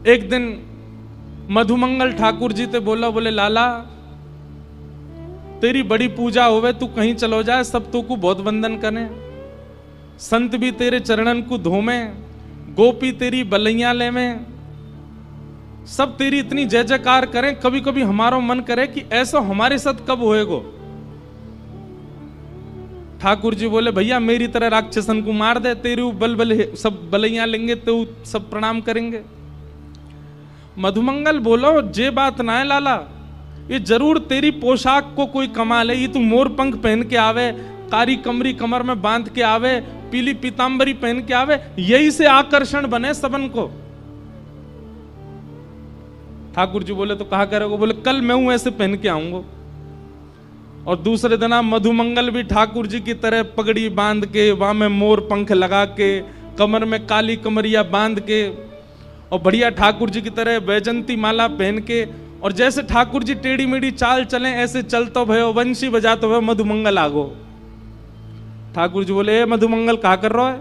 एक दिन मधुमंगल ठाकुर जी ते बोला, बोले लाला तेरी बड़ी पूजा होवे, तू कहीं चलो जाए, सब तू को बहुत वंदन करें, संत भी तेरे चरणन को धोमे, गोपी तेरी बलैया ले में, सब तेरी इतनी जय जयकार करें, कभी कभी हमारा मन करे कि ऐसा हमारे साथ कब होएगो। ठाकुर जी बोले भैया मेरी तरह राक्षसन को मार दे, तेरी बल सब बलैया लेंगे तो सब प्रणाम करेंगे। मधुमंगल बोलो जे बात ना है लाला, ये जरूर तेरी पोशाक को कोई कमाल है, ये तू मोर पंख पहन के आवे, कारी कमरी कमर में बांध के आवे, पीली पीतांबरी पहन के आवे, यही से आकर्षण बने सबन को। ठाकुर जी बोले तो कहा करोगे? बोले कल मैं हूं ऐसे पहन के आऊंगा। और दूसरे दिन मधुमंगल भी ठाकुर जी की तरह पगड़ी बांध के, वहां में मोर पंख लगा के, कमर में काली कमरिया बांध के, और बढ़िया ठाकुर जी की तरह वैजंती माला पहन के, और जैसे ठाकुर जी टेढ़ी मेढ़ी चाल चले ऐसे चलतो भयो, वंशी बजातो भयो, मधुमंगल आगो। ठाकुर जी बोले मधुमंगल कहा कर रहा है?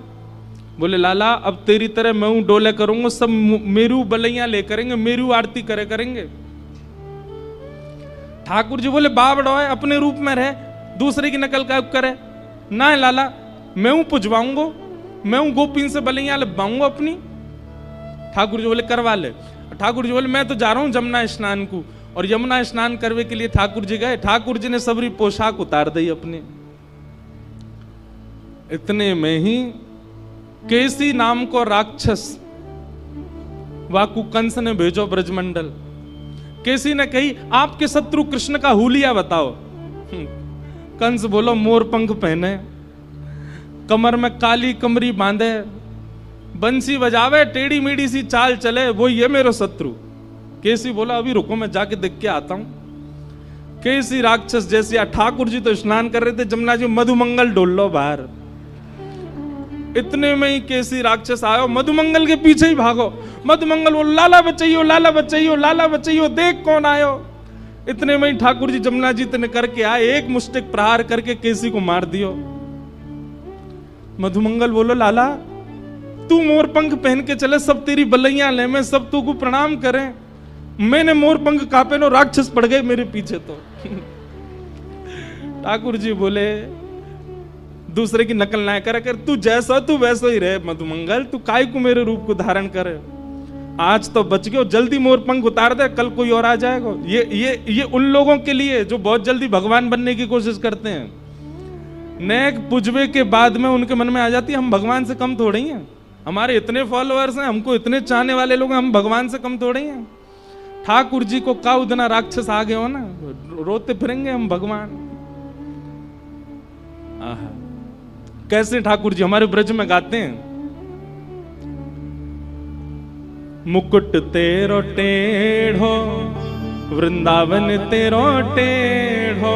बोले लाला अब तेरी तरह मैं हूं डोले करूंगा, सब मेरू बलैया ले करेंगे, मेरू आरती करे करेंगे। ठाकुर जी बोले बाप डोए अपने रूप में रहे, दूसरे की नकल का करे ना है लाला, मैं हूं पुजवाऊंगा, मैं हूं गोपीन से बलैया लबाऊंगा अपनी। ठाकुर जी बोले करवा ले। ठाकुर जी बोले मैं तो जा रहा हूं जमुना स्नान को, और यमुना स्नान करने के लिए ठाकुर जी गए। ठाकुर जी ने सबरी पोशाक उतार दी अपने। इतने में ही केसी नाम को राक्षस वाकु कंस ने भेजो ब्रजमंडल। केसी ने कही आपके शत्रु कृष्ण का हुलिया बताओ। कंस बोलो मोर पंख पहने, कमर में काली कमरी बांधे, बंसी बजावे, टेढ़ी मेढ़ी सी चाल चले, वो ये मेरा शत्रु। केसी बोला अभी रुको मैं जाके देख के आता हूं। केसी राक्षस जैसे, ठाकुर जी तो स्नान कर रहे थे जमुना जी, मधुमंगल डोल लो बाहर। इतने में ही केसी राक्षस आयो, मधुमंगल के पीछे ही भागो। मधुमंगल बोलो लाला बचाइयो, लाला बचाइयो, लाला बचाइयो, देख कौन आयो। इतने में ही ठाकुर जी जमुना जी ने करके आए, एक मुष्टिक प्रहार करके केसी को मार दियो। मधुमंगल बोलो लाला तू मोर पंख पहन के चले, सब तेरी बलैया ले में, सब तू को प्रणाम करें, मैंने मोर पंख कापे नो, राक्षस पड़ गए मेरे पीछे। तो ठाकुर जी बोले दूसरे की नकल ना कर, तू जैसा तू वैसा ही रहे मधुमंगल, तू काय को मेरे रूप को धारण करे। आज तो बच गयो, जल्दी मोर पंख उतार दे, कल कोई और आ जाएगा। ये उन लोगों के लिए जो बहुत जल्दी भगवान बनने की कोशिश करते हैं। नेक पुजबे के बाद में उनके मन में आ जाती है हम भगवान से कम थोड़े ही हैं, हमारे इतने फॉलोअर्स हैं, हमको इतने चाहने वाले लोग हैं, हम भगवान से कम थोड़े ही हैं। ठाकुर जी को का उतना राक्षस आ गए हो ना, रोते फिरेंगे हम भगवान। कैसे ठाकुर जी हमारे ब्रज में गाते हैं, मुकुट तेरो टेढ़ो वृंदावन तेरो टेढ़ो,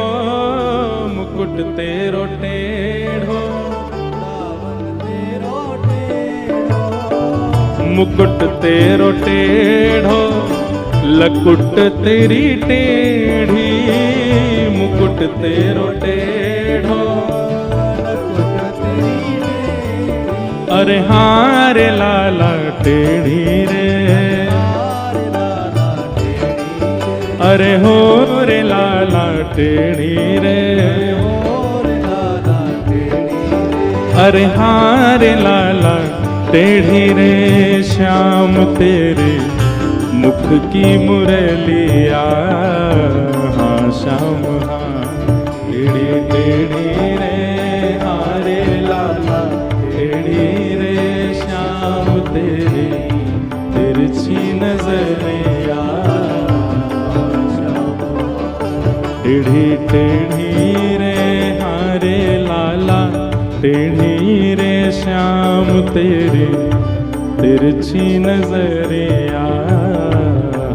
मुकुट तेरो टेढ़ो, मुकुट तेरो टेढ़ो, लकुट तेरी टेढ़ी, मुकुट तेरो टेढ़ो, अरे हाँ रे लाला टेढ़ी रे, अरे हो रे लाला टेढ़ी रे, अरे हाँ रे लाला टेढ़ी रे, श्याम तेरे मुख की मुरलिया, हाँ श्याम हाँ टेढ़ी टेढ़ी रे, हाँ रे लाला टेढ़ी रे, श्याम तेरी तिरछी नजरिया, टेढ़ी टेढ़ी रे, हाँ रे लाला टेढ़ी रे, श्याम तेरी तिरछी नजरिया,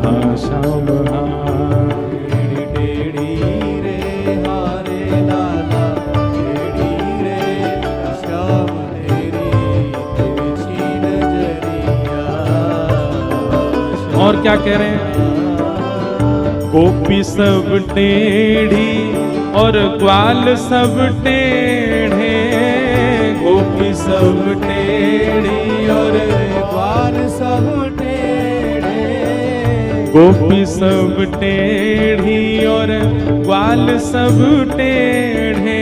हाँ श्याम हाँ टेढ़ी टेढ़ी रे, हाँ रे लाला टेढ़ी रे, श्याम तेरी तिरछी नजरिया। और क्या कह रहे हैं, गोपी सब टेढ़ी और ग्वाल सब टेढ़े, सब टेढ़ी और ग्वाल सब टेढ़े, गोपी सब टेढ़ी और ग्वाल सब टेढ़े,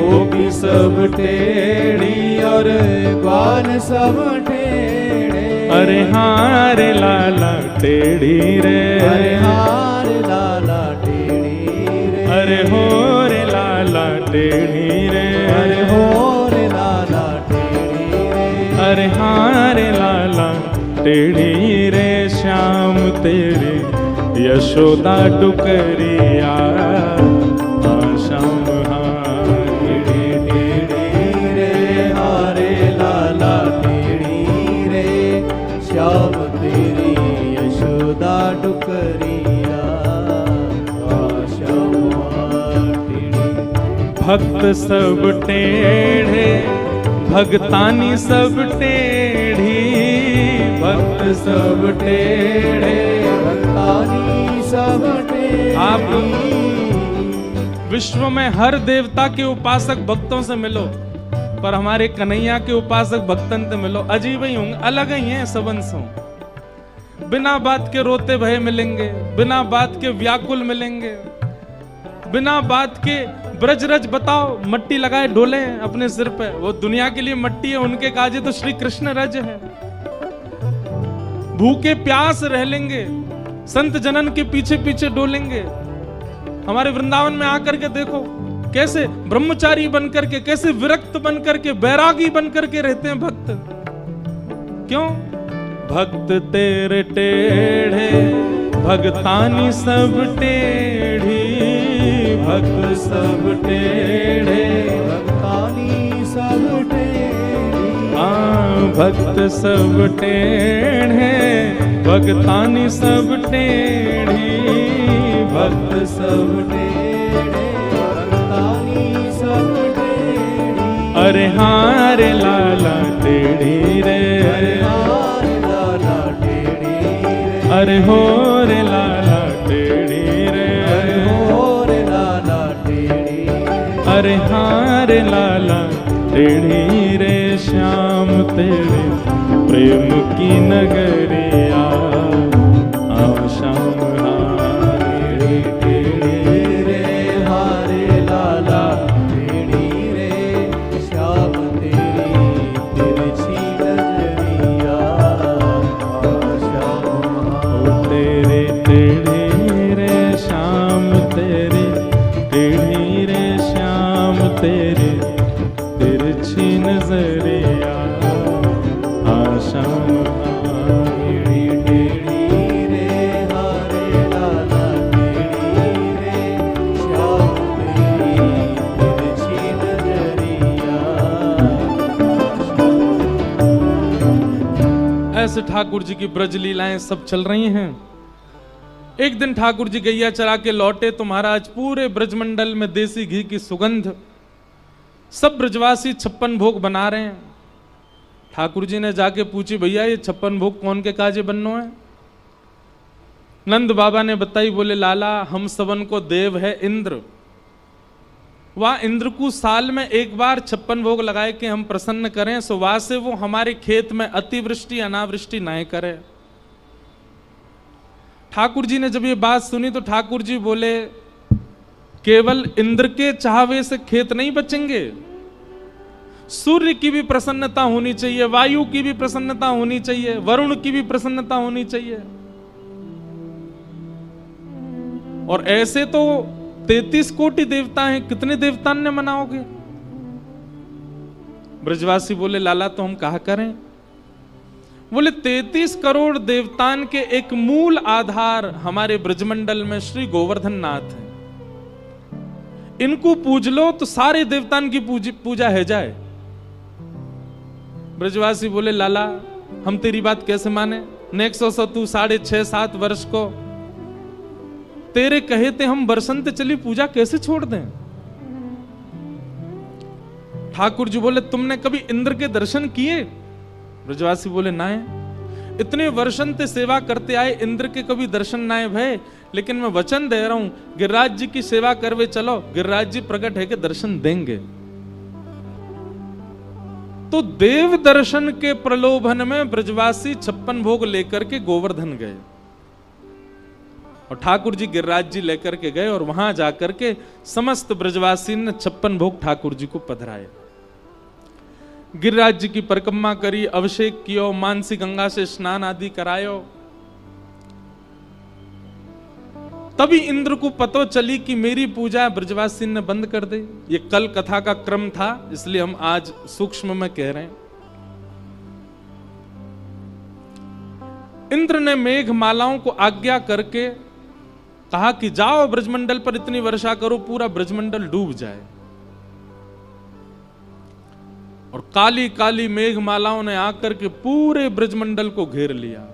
गोपी सब टेढ़ी और ग्वाल सब टेढ़े। अरे हार लाला टेढ़ी रे, अरे हार लाला टेढ़ी रे, अरे हो रे लाला टेढ़ी रे, अरे हो रे लाला टेढ़ी रे, अरे हार लाला टेढ़ी रे। श्याम तेरे यशोदा डुकरिया, श्याम टेढ़ी टेढ़ी रे, हारे लाला टेढ़ी रे, श्याम तेरी यशोदा डुकरिया, श्याम टेढ़ी। भक्त सब टेढ़े भगतानी सब टेढ़ी, भक्त सब टेढ़े भगतानी सब टेढ़ी। आप विश्व में हर देवता के उपासक भक्तों से मिलो, पर हमारे कन्हैया के उपासक भक्तन से मिलो, अजीब ही होंगे, अलग ही हैं सब अंशों। बिना बात के रोते भय मिलेंगे, बिना बात के व्याकुल मिलेंगे, बिना बात के ब्रजरज बताओ मट्टी लगाए डोले अपने सिर पे, वो दुनिया के लिए मट्टी है, उनके काजे तो श्री कृष्ण रज है। भूखे प्यास रह लेंगे, संत जनन के पीछे पीछे डोलेंगे। हमारे वृंदावन में आकर के देखो कैसे ब्रह्मचारी बनकर के, कैसे विरक्त बनकर के, बैरागी बनकर के रहते हैं भक्त। क्यों? भक्त तेरे टेढ़े भगतानी सब टेढ़ी, भक्त सब टेढ़े भगतानी सब टेढ़ी। भक्त सब टेढ़े भगतानी सब टेढ़ी, भक्त सब टेढ़े भगतानी सब टेढ़ी। अरे हार लाला टेढ़ी रे, अरे हार लाला टेढ़ी रे, अरे हो रे लाला टेढ़ी रे, अरे हो रे लाला टेढ़ी, अरे हार लाला टेढ़ी रे। श्याम तेरे प्रेम की नगरिया, श्याम टेढ़ी टेढ़ी रे, हारे लाला टेढ़ी रे, श्याम तेरी तिरछी नजरिया, श्याम तेरे टेढ़ी रे, श्याम तेरे टेढ़ी रे, श्याम तेरे तिरछी नजरिया, श्याम टेढ़ी टेढ़ी रे, हारे लाला टेढ़ी रे, श्याम तेरी तिरछी नजरिया। ऐसे ठाकुर जी की ब्रज लीलाएं सब चल रही हैं। एक दिन ठाकुर जी गैया चरा के लौटे तो महाराज पूरे ब्रजमंडल में देसी घी की सुगंध, सब ब्रजवासी 56 भोग बना रहे हैं। ठाकुर जी ने जाके पूछी, भैया ये 56 भोग कौन के काजे बननो है? नंद बाबा ने बताई, बोले लाला हम सबन को देव है इंद्र, वह इंद्र को साल में एक बार 56 भोग लगाए कि हम प्रसन्न करें, सो वहां से वो हमारे खेत में अतिवृष्टि अनावृष्टि ना करे। ठाकुर जी ने जब ये बात सुनी तो ठाकुर जी बोले, केवल इंद्र के चाहवे से खेत नहीं बचेंगे, सूर्य की भी प्रसन्नता होनी चाहिए, वायु की भी प्रसन्नता होनी चाहिए, वरुण की भी प्रसन्नता होनी चाहिए। और ऐसे तो 33 कोटि देवता हैं, कितने देवतान ने मनाओगे? ब्रजवासी बोले, लाला तो हम कहा करें? बोले 33 करोड़ देवतान के एक मूल आधार हमारे ब्रजमंडल में श्री गोवर्धन नाथ है। इनको पूज लो तो सारे देवतान की पूजा है जाए। ब्रजवासी बोले, लाला हम तेरी बात कैसे माने? नेक्स्ट तू 6.5-7 वर्ष को तेरे कहे थे हम बरसंत चली पूजा कैसे छोड़ दें? ठाकुर जी बोले, तुमने कभी इंद्र के दर्शन किए? ब्रजवासी बोले, ना है। इतने वर्षन ते सेवा करते आए, इंद्र के कभी दर्शन ना है भय, लेकिन मैं वचन दे रहा हूं गिरिराज जी की सेवा करवे चलो, गिरिराज जी प्रकट है के दर्शन देंगे। तो देव दर्शन के प्रलोभन में ब्रजवासी 56 भोग लेकर के गोवर्धन गए। और ठाकुर जी गिरिराज जी लेकर के गए और वहां जाकर के समस्त ब्रजवासी ने 56 भोग ठाकुर जी को पधराए। गिरिराज जी की परिक्रमा करी, अभिषेक कियो, मानसी गंगा से स्नान आदि करायो। तभी इंद्र को पतो चली कि मेरी पूजा ब्रजवासी ने बंद कर दी। ये कल कथा का क्रम था, इसलिए हम आज सूक्ष्म में कह रहे हैं। इंद्र ने मेघ मालाओं को आज्ञा करके कहा कि जाओ ब्रजमंडल पर इतनी वर्षा करो पूरा ब्रजमंडल डूब जाए। और काली काली मेघ मालाओं ने आकर के पूरे ब्रजमंडल को घेर लिया।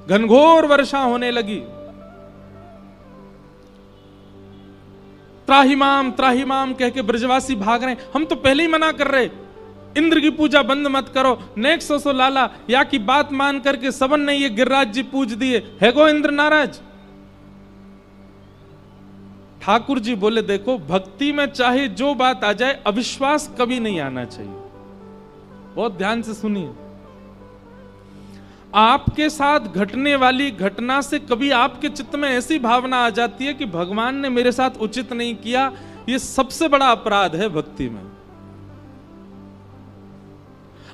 घनघोर वर्षा होने लगी। त्राहिमाम कह के ब्रजवासी भाग रहे। हम तो पहले ही मना कर रहे, इंद्र की पूजा बंद मत करो। नेक्स्ट सो लाला या की बात मान करके सबन ने ये गिरिराज जी पूज दिए, है गो इंद्र नाराज। ठाकुर जी बोले देखो, भक्ति में चाहे जो बात आ जाए, अविश्वास कभी नहीं आना चाहिए। बहुत ध्यान से सुनिए। आपके साथ घटने वाली घटना से कभी आपके चित्त में ऐसी भावना आ जाती है कि भगवान ने मेरे साथ उचित नहीं किया, यह सबसे बड़ा अपराध है भक्ति में।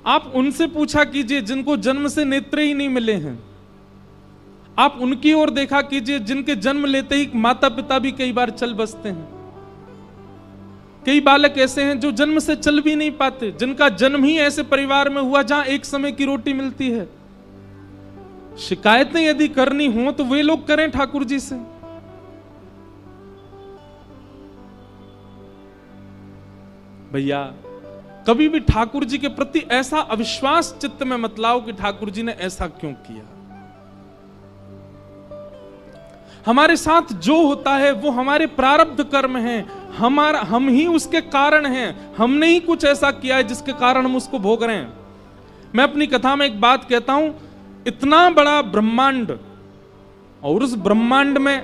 आप उनसे पूछा कीजिए जिनको जन्म से नेत्र ही नहीं मिले हैं। आप उनकी ओर देखा कीजिए जिनके जन्म लेते ही माता पिता भी कई बार चल बसते हैं। कई बालक ऐसे हैं जो जन्म से चल भी नहीं पाते, जिनका जन्म ही ऐसे परिवार में हुआ जहां एक समय की रोटी मिलती है। शिकायतें यदि करनी हो तो वे लोग करें ठाकुर जी से। भैया कभी भी ठाकुर जी के प्रति ऐसा अविश्वास चित्त में मत लाओ कि ठाकुर जी ने ऐसा क्यों किया। हमारे साथ जो होता है वो हमारे प्रारब्ध कर्म हैं, हम ही उसके कारण हैं। हमने ही कुछ ऐसा किया है जिसके कारण हम उसको भोग रहे हैं। मैं अपनी कथा में एक बात कहता हूं, इतना बड़ा ब्रह्मांड और उस ब्रह्मांड में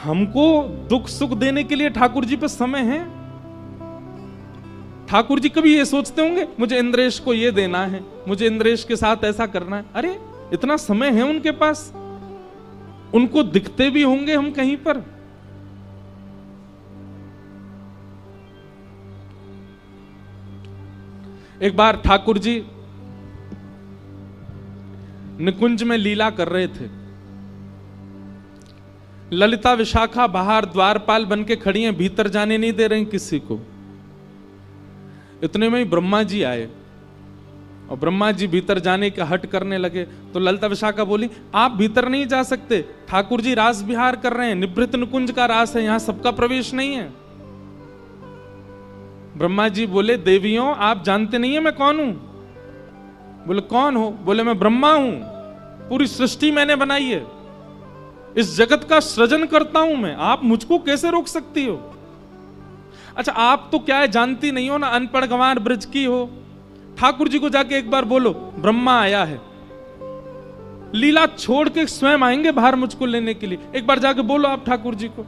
हमको दुख सुख देने के लिए ठाकुर जी पे समय है। ठाकुर जी कभी ये सोचते होंगे मुझे इंद्रेश को ये देना है, मुझे इंद्रेश के साथ ऐसा करना है? अरे इतना समय है उनके पास, उनको दिखते भी होंगे हम कहीं पर। एक बार ठाकुर जी निकुंज में लीला कर रहे थे। ललिता विशाखा बाहर द्वारपाल बन के खड़ी हैं, भीतर जाने नहीं दे रही किसी को। इतने में ही ब्रह्मा जी आए और ब्रह्मा जी भीतर जाने का हट करने लगे। तो ललिता विशाखा बोली आप भीतर नहीं जा सकते, ठाकुर जी रास विहार कर रहे हैं, निभृत निकुंज का रास है, यहां सबका प्रवेश नहीं है। ब्रह्मा जी बोले देवियों आप जानते नहीं है मैं कौन हूं? बोले कौन हो? बोले मैं ब्रह्मा हूं, पूरी सृष्टि मैंने बनाई है, इस जगत का सृजन करता हूं मैं, आप मुझको कैसे रोक सकती हो? अच्छा आप तो क्या है जानती नहीं हो ना, अनपढ़ गंवार ब्रज की हो। ठाकुर जी को जाके एक बार बोलो ब्रह्मा आया है, लीला छोड़ के स्वयं आएंगे बाहर मुझको लेने के लिए, एक बार जाके बोलो आप ठाकुर जी को।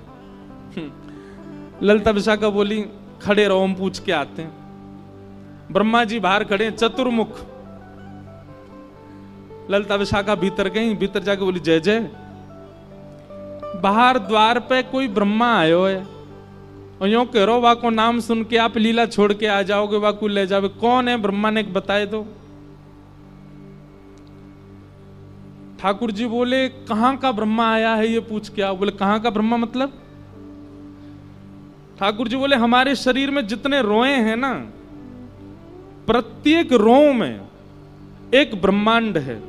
ललिता विशाखा बोली खड़े रहो हम पूछ के आते हैं। ब्रह्मा जी बाहर खड़े चतुर्मुख। ललिता विशाखा भीतर गई, भीतर जाके बोली जय जय। बाहर द्वार पे कोई ब्रह्मा आयो है और यूं कह रहो वाको नाम सुन के आप लीला छोड़ के आ जाओगे, वाको ले जाओगे। कौन है ब्रह्मा ने बताए दो। ठाकुर जी बोले कहां का ब्रह्मा आया है ये पूछ के आओ। बोले कहां का ब्रह्मा मतलब? ठाकुर जी बोले हमारे शरीर में जितने रोए हैं ना, प्रत्येक रो में एक ब्रह्मांड है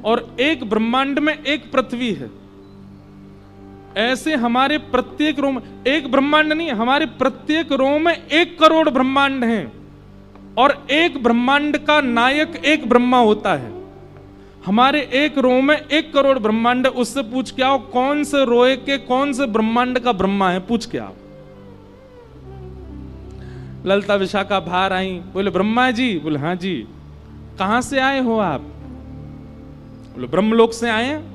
और एक ब्रह्मांड में एक पृथ्वी है। ऐसे हमारे प्रत्येक रो में एक ब्रह्मांड नहीं है, हमारे प्रत्येक रो में 1 करोड़ ब्रह्मांड हैं और एक ब्रह्मांड का नायक एक ब्रह्मा होता है। हमारे एक रो में 1 करोड़ ब्रह्मांड है। उससे पूछ के आओ कौन से रोए के कौन से ब्रह्मांड का ब्रह्मा है, पूछ के आओ। ललिता विशाखा बाहर आई, बोले ब्रह्मा जी। बोले हाँ जी। कहां से आए हो आप? बोले ब्रह्मलोक से आए हैं।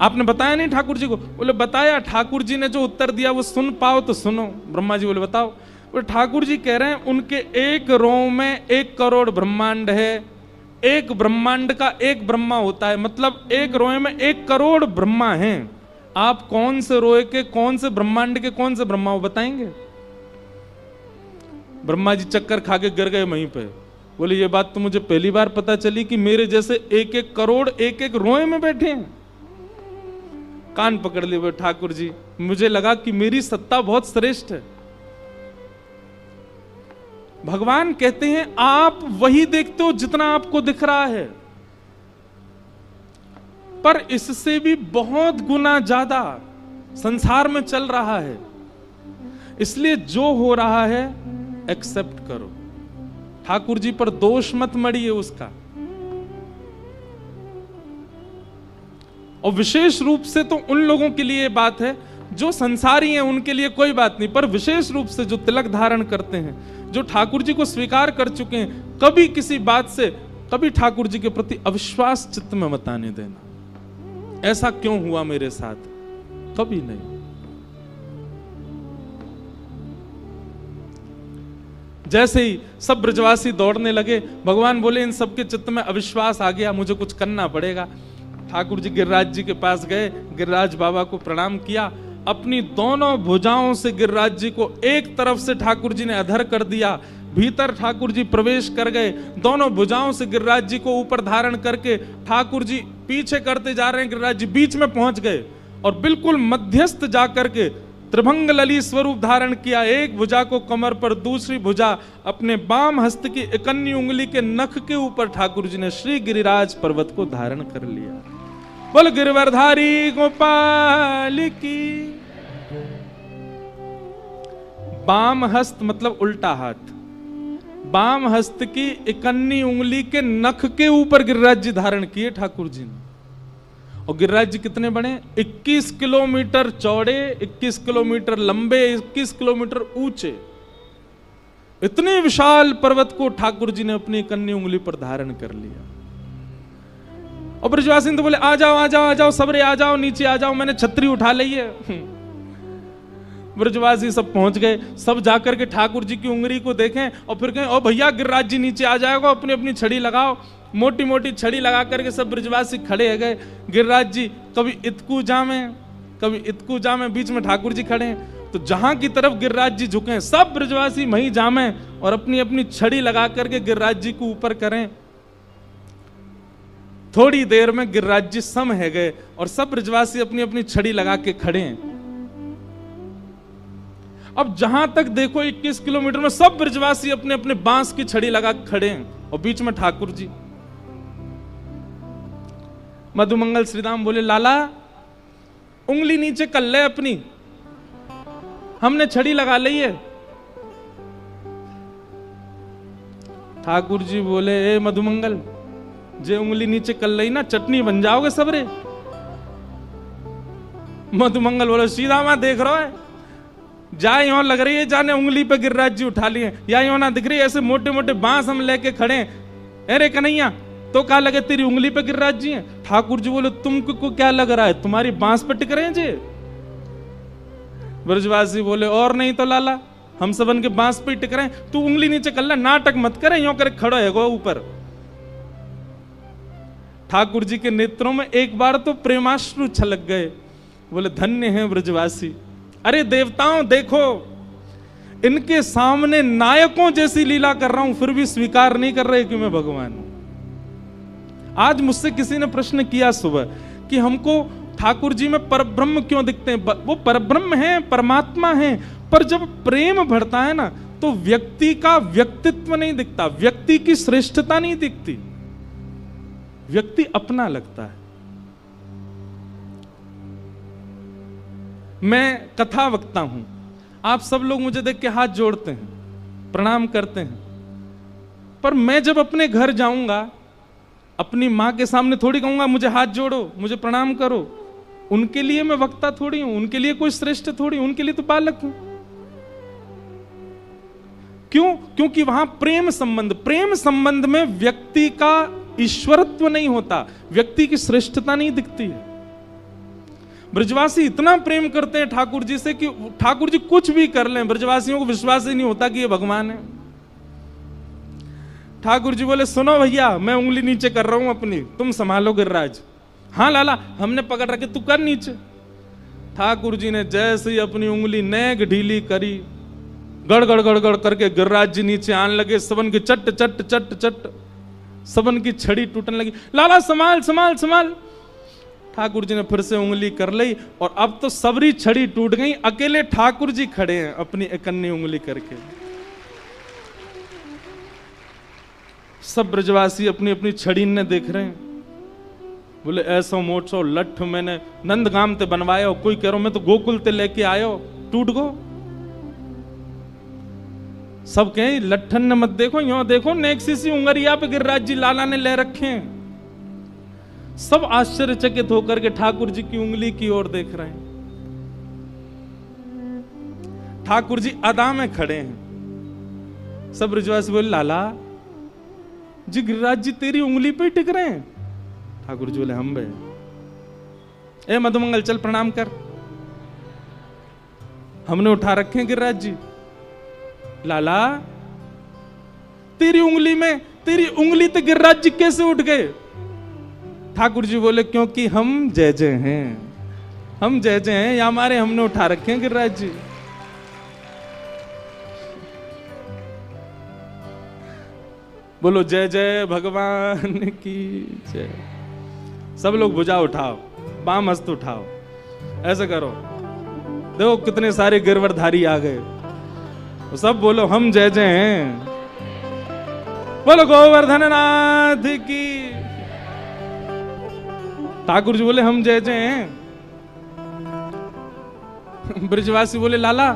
आपने बताया नहीं ठाकुर जी को? बोले बताया। ठाकुर जी ने जो उत्तर दिया वो सुन पाओ तो सुनो। ब्रह्मा जी बोले बताओ। बोले ठाकुर जी कह रहे हैं उनके एक रो में 1 करोड़ ब्रह्मांड है, एक ब्रह्मांड का एक ब्रह्मा होता है, मतलब एक रोए में 1 करोड़ ब्रह्मा हैं। आप कौन से रोए के, कौन से ब्रह्मांड के, कौन से ब्रह्मा हो बताएंगे? ब्रह्मा जी चक्कर खा के गिर गए वहीं पे। बोले ये बात तो मुझे पहली बार पता चली कि मेरे जैसे 1-1 करोड़ 1-1 रोए में बैठे हैं। कान पकड़ लिए बोले ठाकुर जी, मुझे लगा कि मेरी सत्ता बहुत श्रेष्ठ है। भगवान कहते हैं आप वही देखते हो जितना आपको दिख रहा है, पर इससे भी बहुत गुना ज्यादा संसार में चल रहा है। इसलिए जो हो रहा है एक्सेप्ट करो। ठाकुर जी पर दोष मत मड़िए उसका। और विशेष रूप से तो उन लोगों के लिए बात है जो संसारी हैं, उनके लिए कोई बात नहीं, पर विशेष रूप से जो तिलक धारण करते हैं, जो ठाकुर जी को स्वीकार कर चुके हैं, कभी किसी बात से, कभी ठाकुर जी के प्रति अविश्वास चित्त में मत आने देना। ऐसा क्यों हुआ मेरे साथ, कभी नहीं। जैसे ही सब ब्रजवासी दौड़ने लगे, भगवान बोले इन सबके चित्त में अविश्वास आ गया, मुझे कुछ करना पड़ेगा। ठाकुर जी गिरिराज जी के पास गए, गिरिराज बाबा को प्रणाम किया, अपनी दोनों भुजाओं से गिरिराज जी को एक तरफ से ठाकुर जी ने अधर कर दिया, भीतर ठाकुर जी प्रवेश कर गए, दोनों भुजाओं से गिरिराज जी को ऊपर धारण करके ठाकुर जी पीछे करते जा रहे हैं, गिरिराज जी बीच में पहुंच गए और बिल्कुल मध्यस्थ जाकर के त्रिभंग लली स्वरूप धारण किया। एक भुजा को कमर पर, दूसरी भुजा अपने बाम हस्त की इकन्नी उंगली के नख के ऊपर ठाकुर जी ने श्री गिरिराज पर्वत को धारण कर लिया। बोल गिरवरधारी गोपाल की। बाम हस्त मतलब उल्टा हाथ, बाम हस्त की इकन्नी उंगली के नख के ऊपर गिरिराज जी धारण किए ठाकुर जी ने। और गिरिराज जी कितने बड़े? 21 किलोमीटर चौड़े, 21 किलोमीटर लंबे, 21 किलोमीटर ऊंचे। इतने विशाल पर्वत को ठाकुर जी ने अपनी कन्नी उंगली पर धारण कर लिया। और ब्रजवासी तो बोले आ जाओ आ जाओ आ जाओ, सबरे आ जाओ, नीचे आ जाओ, मैंने छतरी उठा ली है। ब्रजवासी सब पहुंच गए, सब जाकर के ठाकुर जी की उंगली को देखें और फिर कहें ओ भैया गिरिराज जी नीचे आ जाएगा, अपनी अपनी छड़ी लगाओ। मोटी मोटी छड़ी लगा करके सब ब्रजवासी खड़े हो गए। गिरिराज जी कभी इतकू जामे, कभी इतकू जामे, बीच में ठाकुर जी खड़े हैं। तो जहां की तरफ गिरिराज जी झुके सब ब्रजवासी वहीं जामे और अपनी अपनी छड़ी लगा करके गिरिराज जी को ऊपर करें। थोड़ी देर में गिरिराज जी सम है गए और सब ब्रजवासी अपनी अपनी छड़ी लगा के खड़े हैं। अब जहां तक देखो 21 किलोमीटर में सब ब्रजवासी अपने अपने बांस की छड़ी लगा खड़े हैं और बीच में ठाकुर जी। मधुमंगल श्रीराम बोले लाला उंगली नीचे कर ले अपनी, हमने छड़ी लगा ली है। ठाकुर जी बोले ए मधुमंगल, जे उंगली नीचे कर ली ना चटनी बन जाओगे सबरे। मधुमंगल बोले सीधा मैं देख रहा है, जा यो लग रही है जाने उंगली पे गिरिराज जी उठा लिए, या यो ना दिख रही है ऐसे मोटे मोटे बांस हम लेके खड़े हैं। अरे कन्हैया तो क्या लगे तेरी उंगली पे गिरिराज जी हैं? ठाकुर जी बोले तुमको क्या लग रहा है, तुम्हारी बांस पे टिक रहे हैं जी? ब्रजवासी बोले और नहीं तो लाला, हम सबन के बांस पे टिक रहे हैं, तू उंगली नीचे कर ले, नाटक मत करे, यो करे खड़ो है गो ऊपर। ठाकुर जी के नेत्रों में एक बार तो प्रेमाश्रु छलक गए। बोले धन्य है ब्रजवासी। अरे देवताओं देखो, इनके सामने नायकों जैसी लीला कर रहा हूं, फिर भी स्वीकार नहीं कर रहे कि मैं भगवान हूं। आज मुझसे किसी ने प्रश्न किया सुबह कि हमको ठाकुर जी में परब्रह्म क्यों दिखते हैं? वो परब्रह्म हैं, परमात्मा हैं, पर जब प्रेम बढ़ता है ना तो व्यक्ति का व्यक्तित्व नहीं दिखता, व्यक्ति की श्रेष्ठता नहीं दिखती, व्यक्ति अपना लगता है। मैं कथा वक्ता हूं, आप सब लोग मुझे देख के हाथ जोड़ते हैं, प्रणाम करते हैं, पर मैं जब अपने घर जाऊंगा अपनी मां के सामने थोड़ी कहूंगा मुझे हाथ जोड़ो, मुझे प्रणाम करो। उनके लिए मैं वक्ता थोड़ी हूं, उनके लिए कोई श्रेष्ठ थोड़ी, उनके लिए तो बालक हूं। क्यों? क्योंकि वहां प्रेम संबंध, प्रेम संबंध में व्यक्ति का ईश्वरत्व नहीं होता, व्यक्ति की श्रेष्ठता नहीं दिखती है। ब्रजवासी इतना प्रेम करते हैं ठाकुर जी से कि ठाकुर जी कुछ भी कर लें, ब्रजवासियों को विश्वास ही नहीं होता कि ये भगवान है। ठाकुर जी बोले सुनो भैया, मैं उंगली नीचे कर रहा हूं अपनी, तुम संभालो गिरिराज। हाँ लाला हमने पकड़ रखे, तू कर नीचे। ठाकुर जी ने जैसे ही अपनी उंगली नेक ढीली करी, गड़गड़ गड़गड़ करके गिरिराज जी नीचे आने लगे। सबन की चट चट चट चट सबन की छड़ी टूटने लगी। लाला संभाल संभाल संभाल। ठाकुर जी ने फिर से उंगली कर ली और अब तो सबरी छड़ी टूट गई। अकेले ठाकुर जी खड़े हैं अपनी इकन्नी उंगली करके। सब ब्रजवासी अपनी अपनी छड़ी ने देख रहे हैं। बोले ऐसा मोटो लठ मैंने नंदगाम ते बनवायो, कोई कह रहा मैं तो गोकुल ते लेके आयो, टूट गो। सब कहे लट्ठन ने मत देखो, यो देखो नेक्सी सी उंगरिया पे गिरिराज जी लाला ने ले रखे हैं। सब आश्चर्यचकित होकर के ठाकुर जी की उंगली की ओर देख रहे हैं। ठाकुर जी अदा में खड़े हैं। सब ब्रजवासी बोले लाला जी गिरिराज जी तेरी उंगली पे टिक रहे हैं। ठाकुर जी बोले हम बे। ए मधुमंगल चल प्रणाम कर, हमने उठा रखे हैं गिरिराज जी। लाला तेरी उंगली में, तेरी उंगली तो गिरिराज जी कैसे उठ गए? ठाकुर जी बोले क्योंकि हम जय जय हैं, हम जय जय हैं, या हमारे हमने उठा रखे हैं गिरिराज जी। बोलो जय जय भगवान की जय। सब लोग भुजा उठाओ, बाम हस्त उठाओ, ऐसे करो। देखो कितने सारे गिरवरधारी आ गए। सब बोलो हम जय जय हैं। बोलो गोवर्धन नाथ की। ठाकुर जी बोले हम जय जय हैं। ब्रजवासी बोले लाला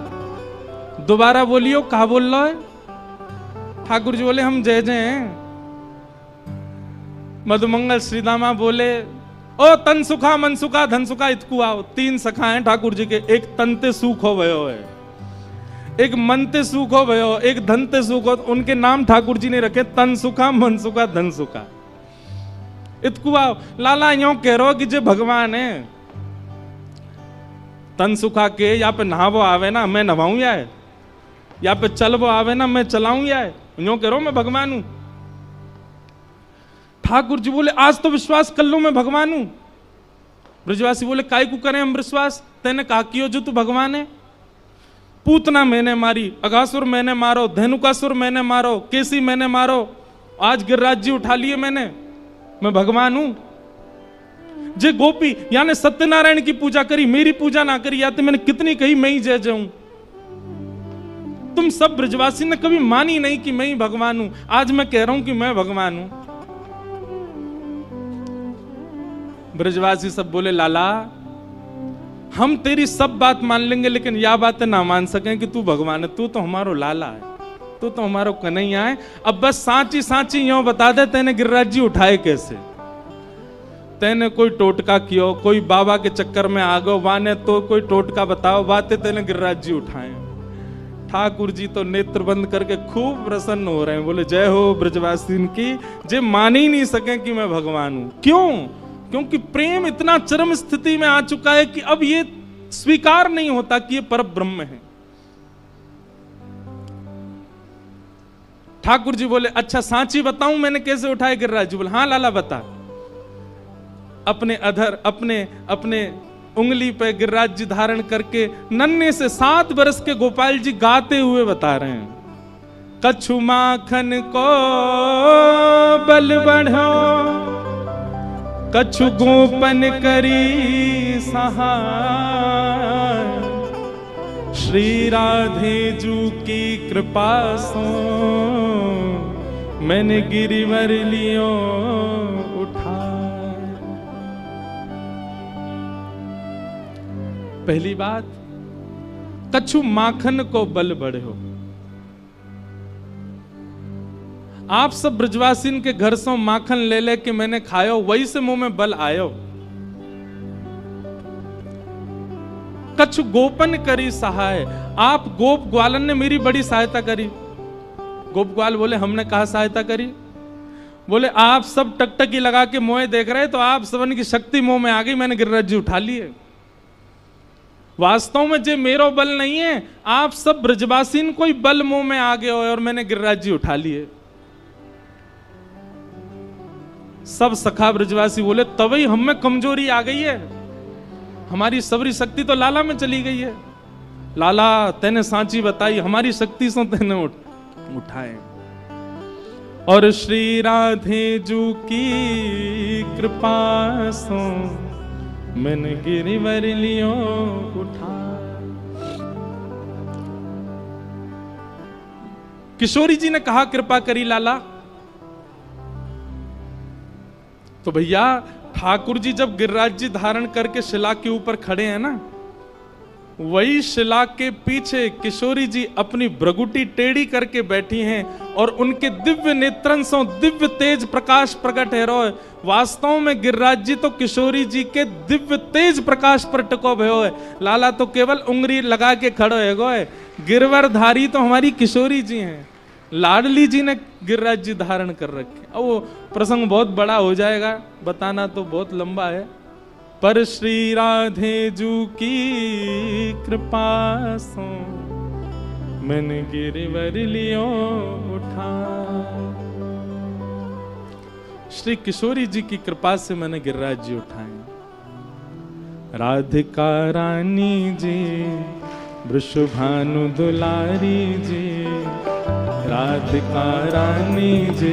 दोबारा बोलियो, कहा बोल लो है? ठाकुर जी बोले हम जय जय हैं। मधुमंगल श्रीदामा बोले ओ तन सुखा मन सुखा धन सुखा इतकु आओ। 3 सखा हैं ठाकुर जी के, एक तनते सुख हो भयो है, एक मनते सुख हो भयो, एक धनते सुख हो। उनके नाम ठाकुर जी ने रखे तन सुखा मन सुखा धन सुखा इतकु आओ। लाला यो कह रहो कि जे भगवान है तन सुखा के, या पे नहावो आवे ना मैं नहाऊं, या पे चलवो आवे ना मैं चलाऊं, यो कह रहा हूं मैं भगवान हूं। ठाकुर जी बोले आज तो विश्वास कर लो मैं भगवान हूं। ब्रजवासी बोले काय को करें हम विश्वास? तेने कहा कियो जो तू भगवान है। पूतना मैंने मारी, अगासुर मैंने मारो, धेनुकासुर मैंने मारो, केसी मैंने मारो, आज गिरिराज जी उठा लिए मैंने, मैं भगवान हूं। जे गोपी यानी सत्यनारायण की पूजा करी, मेरी पूजा ना करी, या तो मैंने कितनी कही मैं ही जय जय हूं। तुम सब ब्रजवासी ने कभी मानी नहीं कि मैं ही भगवान हूं। आज मैं कह रहा हूं कि मैं भगवान हूं। ब्रजवासी सब बोले लाला हम तेरी सब बात मान लेंगे, लेकिन यह बात ना मान सकें कि तू भगवान है। तू तो हमारो लाला है, तू तो हमारो कन्हैया है। अब बस सांची सांची यो बता दे तेने गिरिराज जी उठाए कैसे? तेने कोई टोटका कियो, कोई बाबा के चक्कर में आ गो वाने, तो कोई टोटका बताओ, बातें तेने गिरिराज जी उठाए। ठाकुर जी तो नेत्र बंद करके खूब प्रसन्न हो रहे हैं। बोले जय हो ब्रजवासी की, जे मान ही नहीं सके कि मैं भगवान हूं। क्यों? क्योंकि प्रेम इतना चरम स्थिति में आ चुका है कि अब ये स्वीकार नहीं होता कि ये परब्रह्म है। ठाकुर जी बोले अच्छा सांची बताऊं मैंने कैसे उठाए गिरिराज जी? बोले हाँ लाला बता। अपने अधर अपने उंगली पे गिरिराज जी धारण करके नन्हे से 7 बरस के गोपाल जी गाते हुए बता रहे हैं। कछु माखन को बल बढ़ो, कछु गोपन करी सहाय, श्री राधे जू की कृपा सो मैंने गिरिवर लियो उठा। पहली बात, कछु माखन को बल बढ़ो। आप सब ब्रजवासीन के घर से माखन ले ले के मैंने खायो, वही से मुंह में बल आयो। कछु गोपन करी सहाय, आप गोप ग्वालन ने मेरी बड़ी सहायता करी। गोप ग्वाल बोले हमने कहा सहायता करी? बोले आप सब टकटकी लगा के मोए देख रहे, तो आप सबन की शक्ति मुंह में आ गई, मैंने गिरिराज जी उठा लिए। वास्तव में जे मेरो बल नहीं है, आप सब ब्रजवासीन कोई बल मुंह में आ गए और मैंने गिरिराज जी उठा लिए। सब सखा ब्रजवासी बोले तभी हम में कमजोरी आ गई है। हमारी सबरी शक्ति तो लाला में चली गई है। लाला तेने सांची बताई, हमारी शक्ति से तेने उठाए। और श्री राधे जू की कृपा सो मैंने गिरिवर लियो उठा। किशोरी जी ने कहा कृपा करी लाला। तो भैया ठाकुर जी जब गिरिराज जी धारण करके शिला के ऊपर खड़े हैं ना, वही शिला के पीछे किशोरी जी अपनी भ्रगुटी टेढ़ी करके बैठी हैं और उनके दिव्य नेत्रन से दिव्य तेज प्रकाश प्रकट है। रोय वास्तव में गिरिराज जी तो किशोरी जी के दिव्य तेज प्रकाश पर टिको भयो है। लाला तो केवल उंगली लगा के खड़ो है गोय। गिरवरधारी तो हमारी किशोरी जी हैं। लाडली जी ने गिरिराज जी धारण कर रखे। अब वो प्रसंग बहुत बड़ा हो जाएगा, बताना तो बहुत लंबा है। पर श्री राधे जू की कृपा सो मैंने गिरिवर लियो उठा। श्री किशोरी जी की कृपा से मैंने गिरिराज जी उठाए। राधिका रानी जी, वृषभानु दुलारी जी, राधिका रानी जी,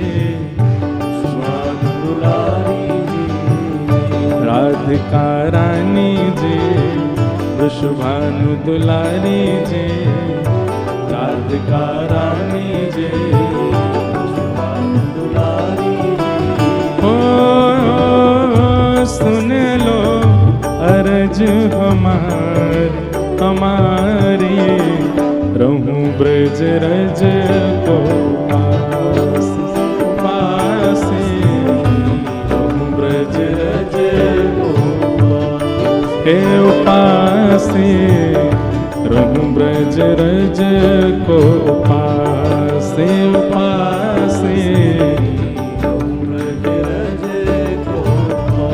वृषभानु दुलारी जी, राधिका रानी जी, वृषभानु दुलारी जी, राधिका रानी जी, वृषभानु दुलारी जी। ओ सुन लो अर्ज हमारी, रहूं ब्रज रज को पासे, रहूं ब्रज रज के उपासे, रहूं ब्रज रज को उपासे, उपासे रहूं ब्रज रज को।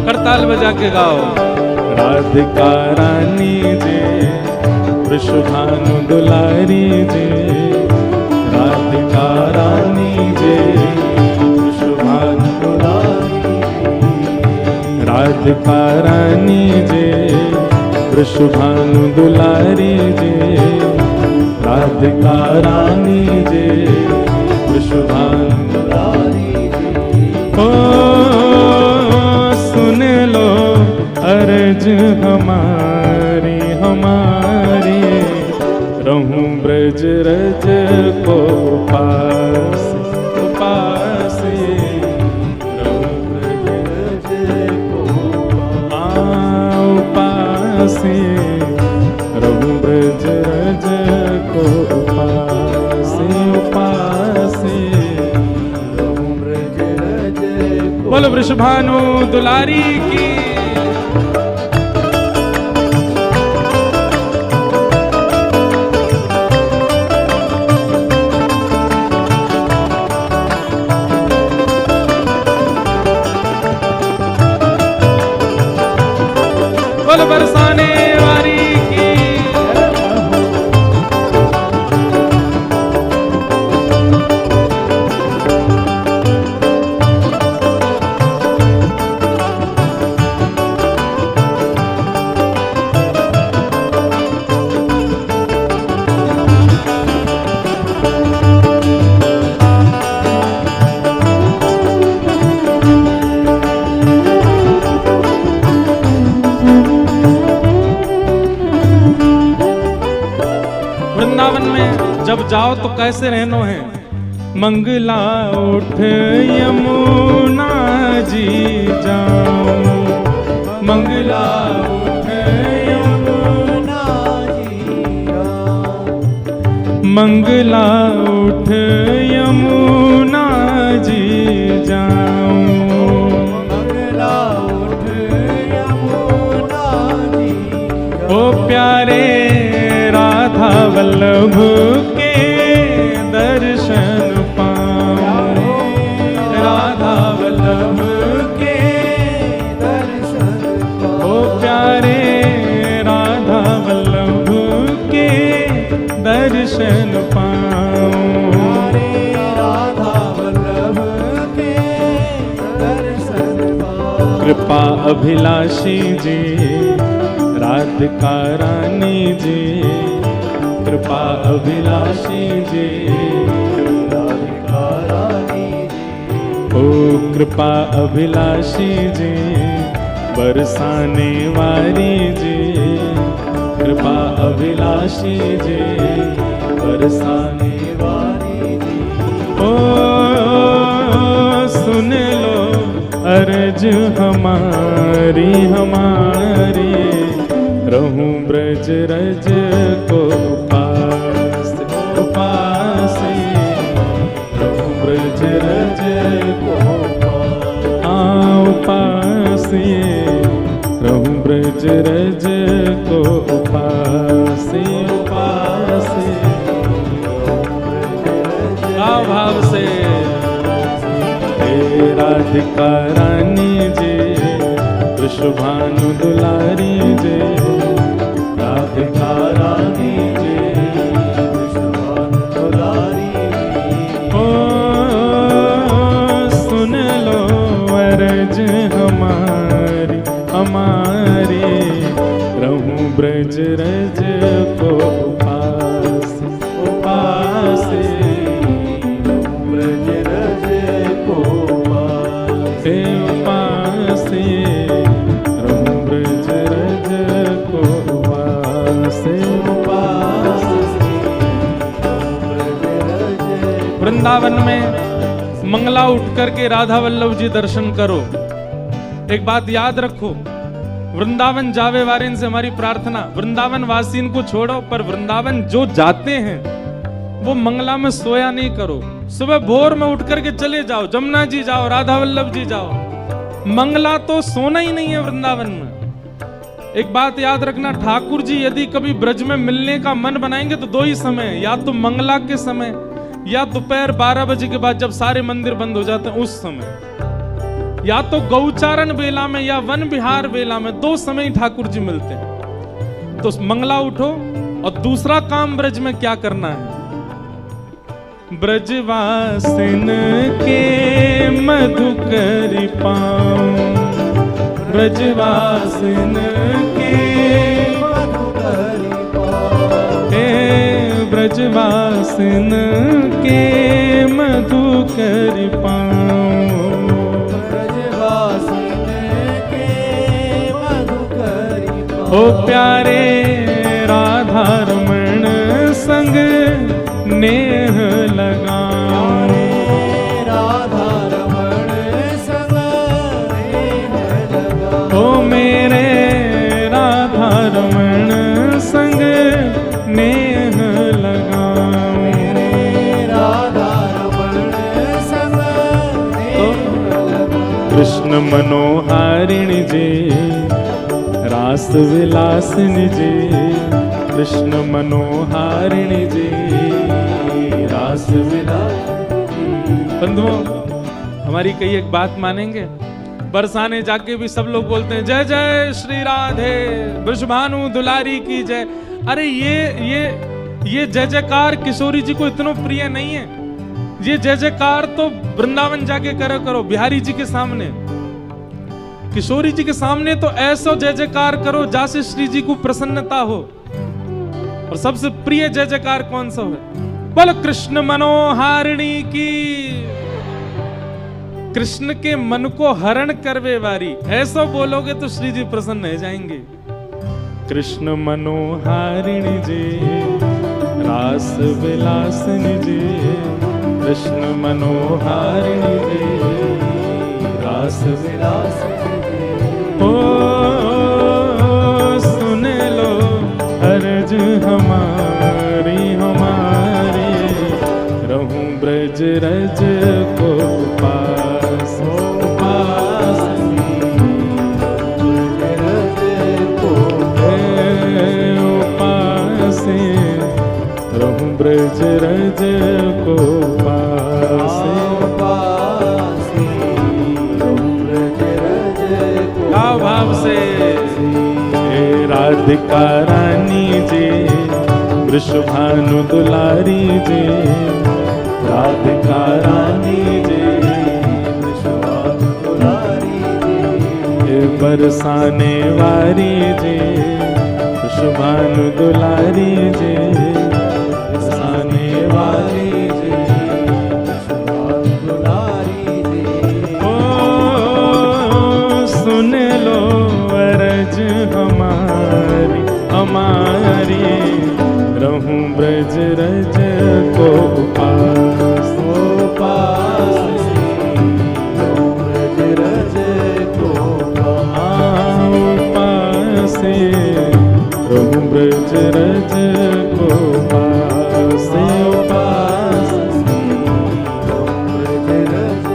करताल बजा के गाओ। राधिका रानी जी, वृषभानु दुलारी जी, राधिका रानी जी, वृषभानु दुलारी, राधिका रानी जी, वृषभानु दुलारी जी, राधिका रानी जी, वृषभानु दुलारी जी। ओ सुन लो अर्ज हमारी, हमारी, रहूं ब्रज रज को पास, पासे, रहूं ब्रज रज को पासे, रहूं ब्रज रज को पासे, पासे, रहूं ब्रज रज को। बोलो वृषभानु दुलारी की। बरसाने वारी की। वृंदावन में जब जाओ तो कैसे रहनो है। मंगला उठ यमुना जी जाओ, मंगला उठ यमुना जी जाओ, मंगला उठ यमुना जी जाओ, मंगला उठ यमुना जी जाओ। ओ प्यारे राधा वल्लभ के दर्शन पाओ, राधा वल्लभ के दर्शन पाओ। ओ प्यारे राधा वल्लभ के दर्शन पाओ, राधा वल्लभ के दर्शन पाओ। कृपा अभिलाषी जी, राधिका रानी जी कृपा अभिलाषी जी, राधिका रानी ओ कृपा अभिलाषी जी, बरसाने वाली जी, कृपा अभिलाषी जी, बरसाने वाली जी, ओ सुन लो अर्ज हमारी हमारी, रहूं ब्रज रज को उपास उपास, रहूं ब्रज रज को उपास, रहूं ब्रज रज को उपास उपास, भाव से हे राधिका रानी जी, वृषभानु दुलारी जी, राधिका रानी जी, वृषभानु दुलारी जी, ओ सुन लो अर्ज हमारी हमारी, रहूं ब्रज रज को उपास उपास, ब्रज रज को उपास उपास, रहूं ब्रज रज को उपास उपास। वृंदावन में मंगला उठ करके राधा वल्लभ जी दर्शन करो। एक बात याद रखो, वृंदावन जावे वारेन से हमारी प्रार्थना, वृंदावन वासीन को छोड़ो, पर वृंदावन जो जाते हैं वो मंगला में सोया नहीं करो। सुबह भोर में उठ करके चले जाओ, जमुना जी जाओ, राधा वल्लभ जी जाओ। मंगला तो सोना ही नहीं है वृंदावन में। एक बात याद रखना, ठाकुर जी यदि कभी ब्रज में मिलने का मन बनाएंगे तो दो ही समय, या तो मंगला के समय या दोपहर 12 बजे के बाद जब सारे मंदिर बंद हो जाते हैं उस समय, या तो गौचारण बेला में या वन विहार बेला में, दो समय ही ठाकुर जी मिलते हैं। तो मंगला उठो। और दूसरा काम ब्रज में क्या करना है, ब्रजवासिन के मधुकर पाऊं, ब्रजवासिन के मधुकर पाऊं, ब्रजवासिन के मधुकर पाऊं, ब्रजवासिन के मधुकर पाऊं, ओ प्यारे राधा रमण संग नेह लगाऊं, राधा रमण संग नेह लगाऊं, ओ मेरे राधा रमण संग नेह लगाऊं, राधा रमण संग नेह लगाऊं। कृष्ण मनोहारिणी जी, रास विलासिनी जी, कृष्ण मनोहारिणी जी, रास विलासिनी। बंधुओं, हमारी कई एक बात मानेंगे, बरसाने जाके भी सब लोग बोलते हैं जय जय श्री राधे, वृषभानु दुलारी की जय। अरे ये जय जयकार किशोरी जी को इतना प्रिय नहीं है। ये जय जयकार तो वृंदावन जाके करो बिहारी जी के सामने, किशोरी जी के सामने तो ऐसा जय जयकार करो जैसे श्री जी को प्रसन्नता हो। और सबसे प्रिय जय जयकार कौन सा है, बोलो कृष्ण मनोहारिणी की, कृष्ण के मन को हरण करवे वारी। ऐसा बोलोगे तो श्री जी प्रसन्न हो जाएंगे। कृष्ण मनोहारिणी जी, रास विलासिनी जी, कृष्ण मनोहारिणी जी, रास विलासिनी जी। ओ सुन लो अर्ज हमारी हमारी, रहूं ब्रज रज को उपास उपास, उपास, रहूं ब्रज रज को उपास उपास। भाव से राधिका रानी जी, वृषभानु दुलारी जी, राधिका रानी जी, वृषभानु दुलारी जी, बरसाने वारी जे खुशबानु दुलारी जे बरसाने वारी जे खुशबानु दुलारी जे। ओ सुन लो अरज हमारी हमारी रहूं ब्रज रज को पास पास ब्रज रज को पास रहूं ब्रज रज को पास पास ब्रज रज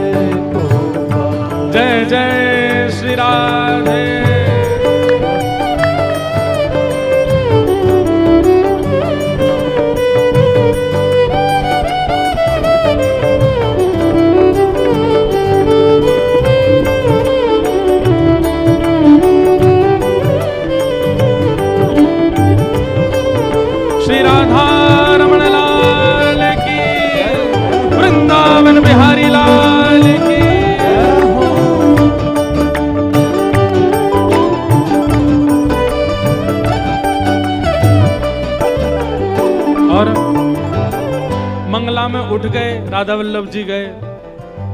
को पास। जय जय श्री राधे। श्री राधा रमण लाल की, वृंदावन बिहारी लाल की। और मंगला में उठ गए, राधा वल्लभ जी गए,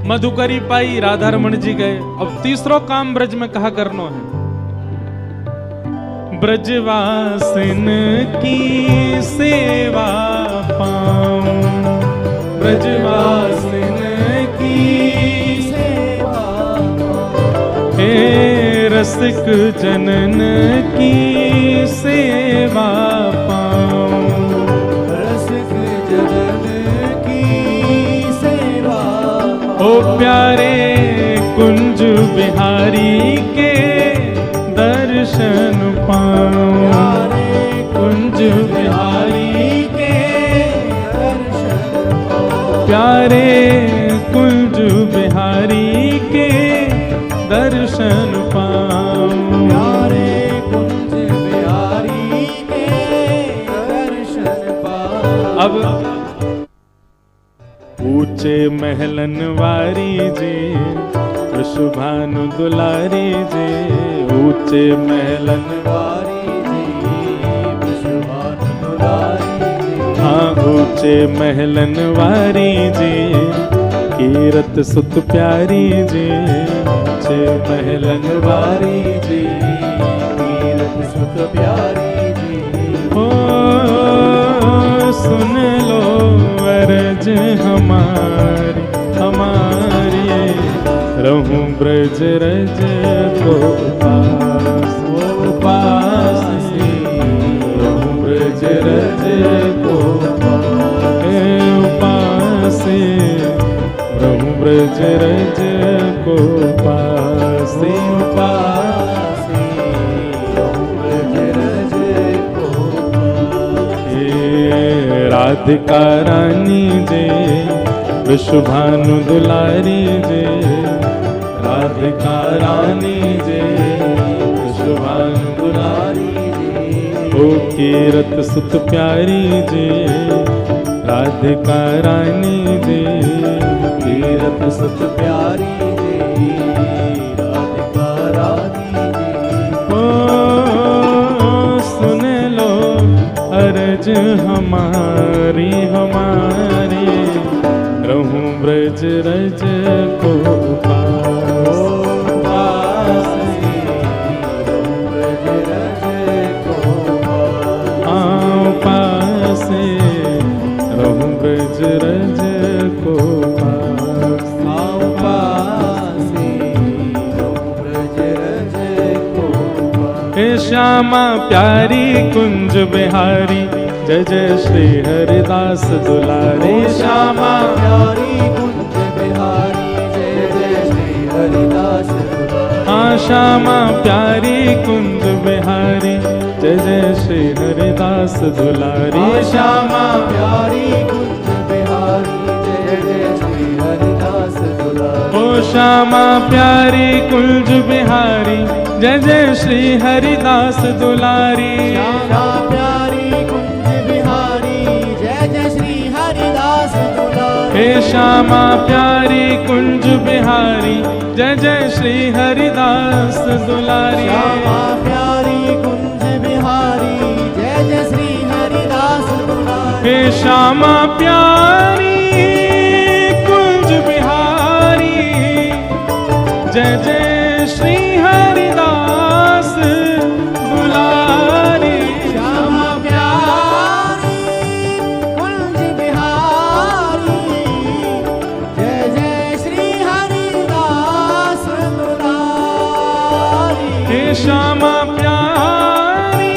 मधुकरी पाई, राधा रमण जी गए। अब तीसरो काम ब्रज में कहा करनो है। ब्रजवासिन की सेवा पाऊं, ब्रजवासिन की सेवा पाऊं, हे रसिक जनन की सेवा पाऊं, रसिक जनन की सेवा पाऊं। ओ प्यारे कुंज बिहारी के दर्शन पाऊं, प्यारे कुंज बिहारी के दर्शन पाऊं, प्यारे कुंज बिहारी के दर्शन पाऊं, प्यारे कुंज बिहारी के दर्शन पाऊं। अब ऊंचे महलन वारी जे शुभानु दुलारी जे, ऊंचे महलन वारी जी शुभानु दुलारी जी। हाँ ऊंचे महलन वारी जी कीरत सुत प्यारी जी, ऊंचे महलन वारी जी कीरत सुत प्यारी जी। ओ सुन लो अरज हमारी हमारी रहूं ब्रज रज को पास पास रहूं ब्रज रज को पास रहूं ब्रज रज को पास पास रहूं ब्रज रज को पास। राधिका रानी जे विश्वभानु दुलारी जे, राधिका रानी जे विश्वभानु दुलारी जे। ओ कीरत सुत प्यारी जे राधिका रानी जे कीरत सुत प्यारी जे राधिका रानी जे। ओ सुन लो अरज हमारी हमारी रहूं ब्रज रज को पास रहूं ब्रज रज को पास रहूं ब्रज रज को पास रहूं ब्रज रज को पास। हे श्यामा प्यारी कुंज बिहारी जय जय श्री हरिदास दुलारे। श्यामा प्यारी कुंज बिहारी जय जय श्री हरिदास दुलारे। हाँ श्यामा प्यारी कुंज बिहारी जय जय श्री हरिदास दुलारी। श्यामा प्यारी कुंज बिहारी जय जय श्री हरिदास दुलारी। ओ श्यामा प्यारी कुंज बिहारी जय जय श्री हरिदास दुलारी। श्यामा प्यारी कुंज बिहारी जय जय श्री हरिदास दुलारी। हे श्यामा प्यारी कुंज बिहारी जय जय श्री हरिदास दुलारी। श्यामा प्यारी कुंज बिहारी जय जय श्री हरिदास दुलारी। हे श्यामा प्यारी कुंज बिहारी जय जय श्री हरिदास दुलारी। श्यामा प्यारी कुंज बिहारी जय जय श्री हरिदास दुलारी। हे श्यामा प्यारी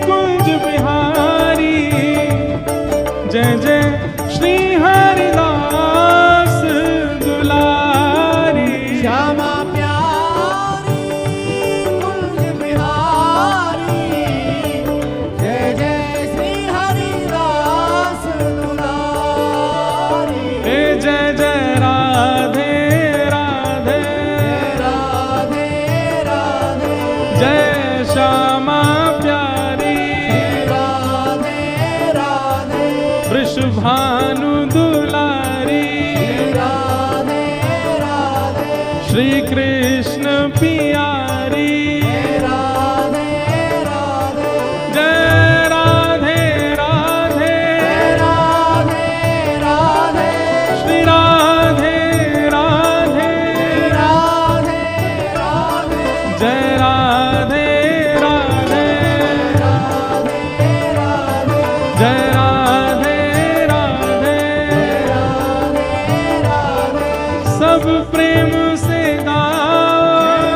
कुंज बिहारी जय जय श्री हरिदास दुलारी। श्यामा प्यारी कुंज बिहारी जय जय श्री हरिदास दुलारी। हे जय जय राधे राधे राधे राधे जय श्यामा प्यारी राधे राधे वृषभानु दुलारी। राधे राधे श्री कृष्ण पियारी राधे राधे जय राधे राधे राधे राधे श्री राधे राधे राधे राधे जय राधे राधे जय राधे राधे सब प्रेम से गाओ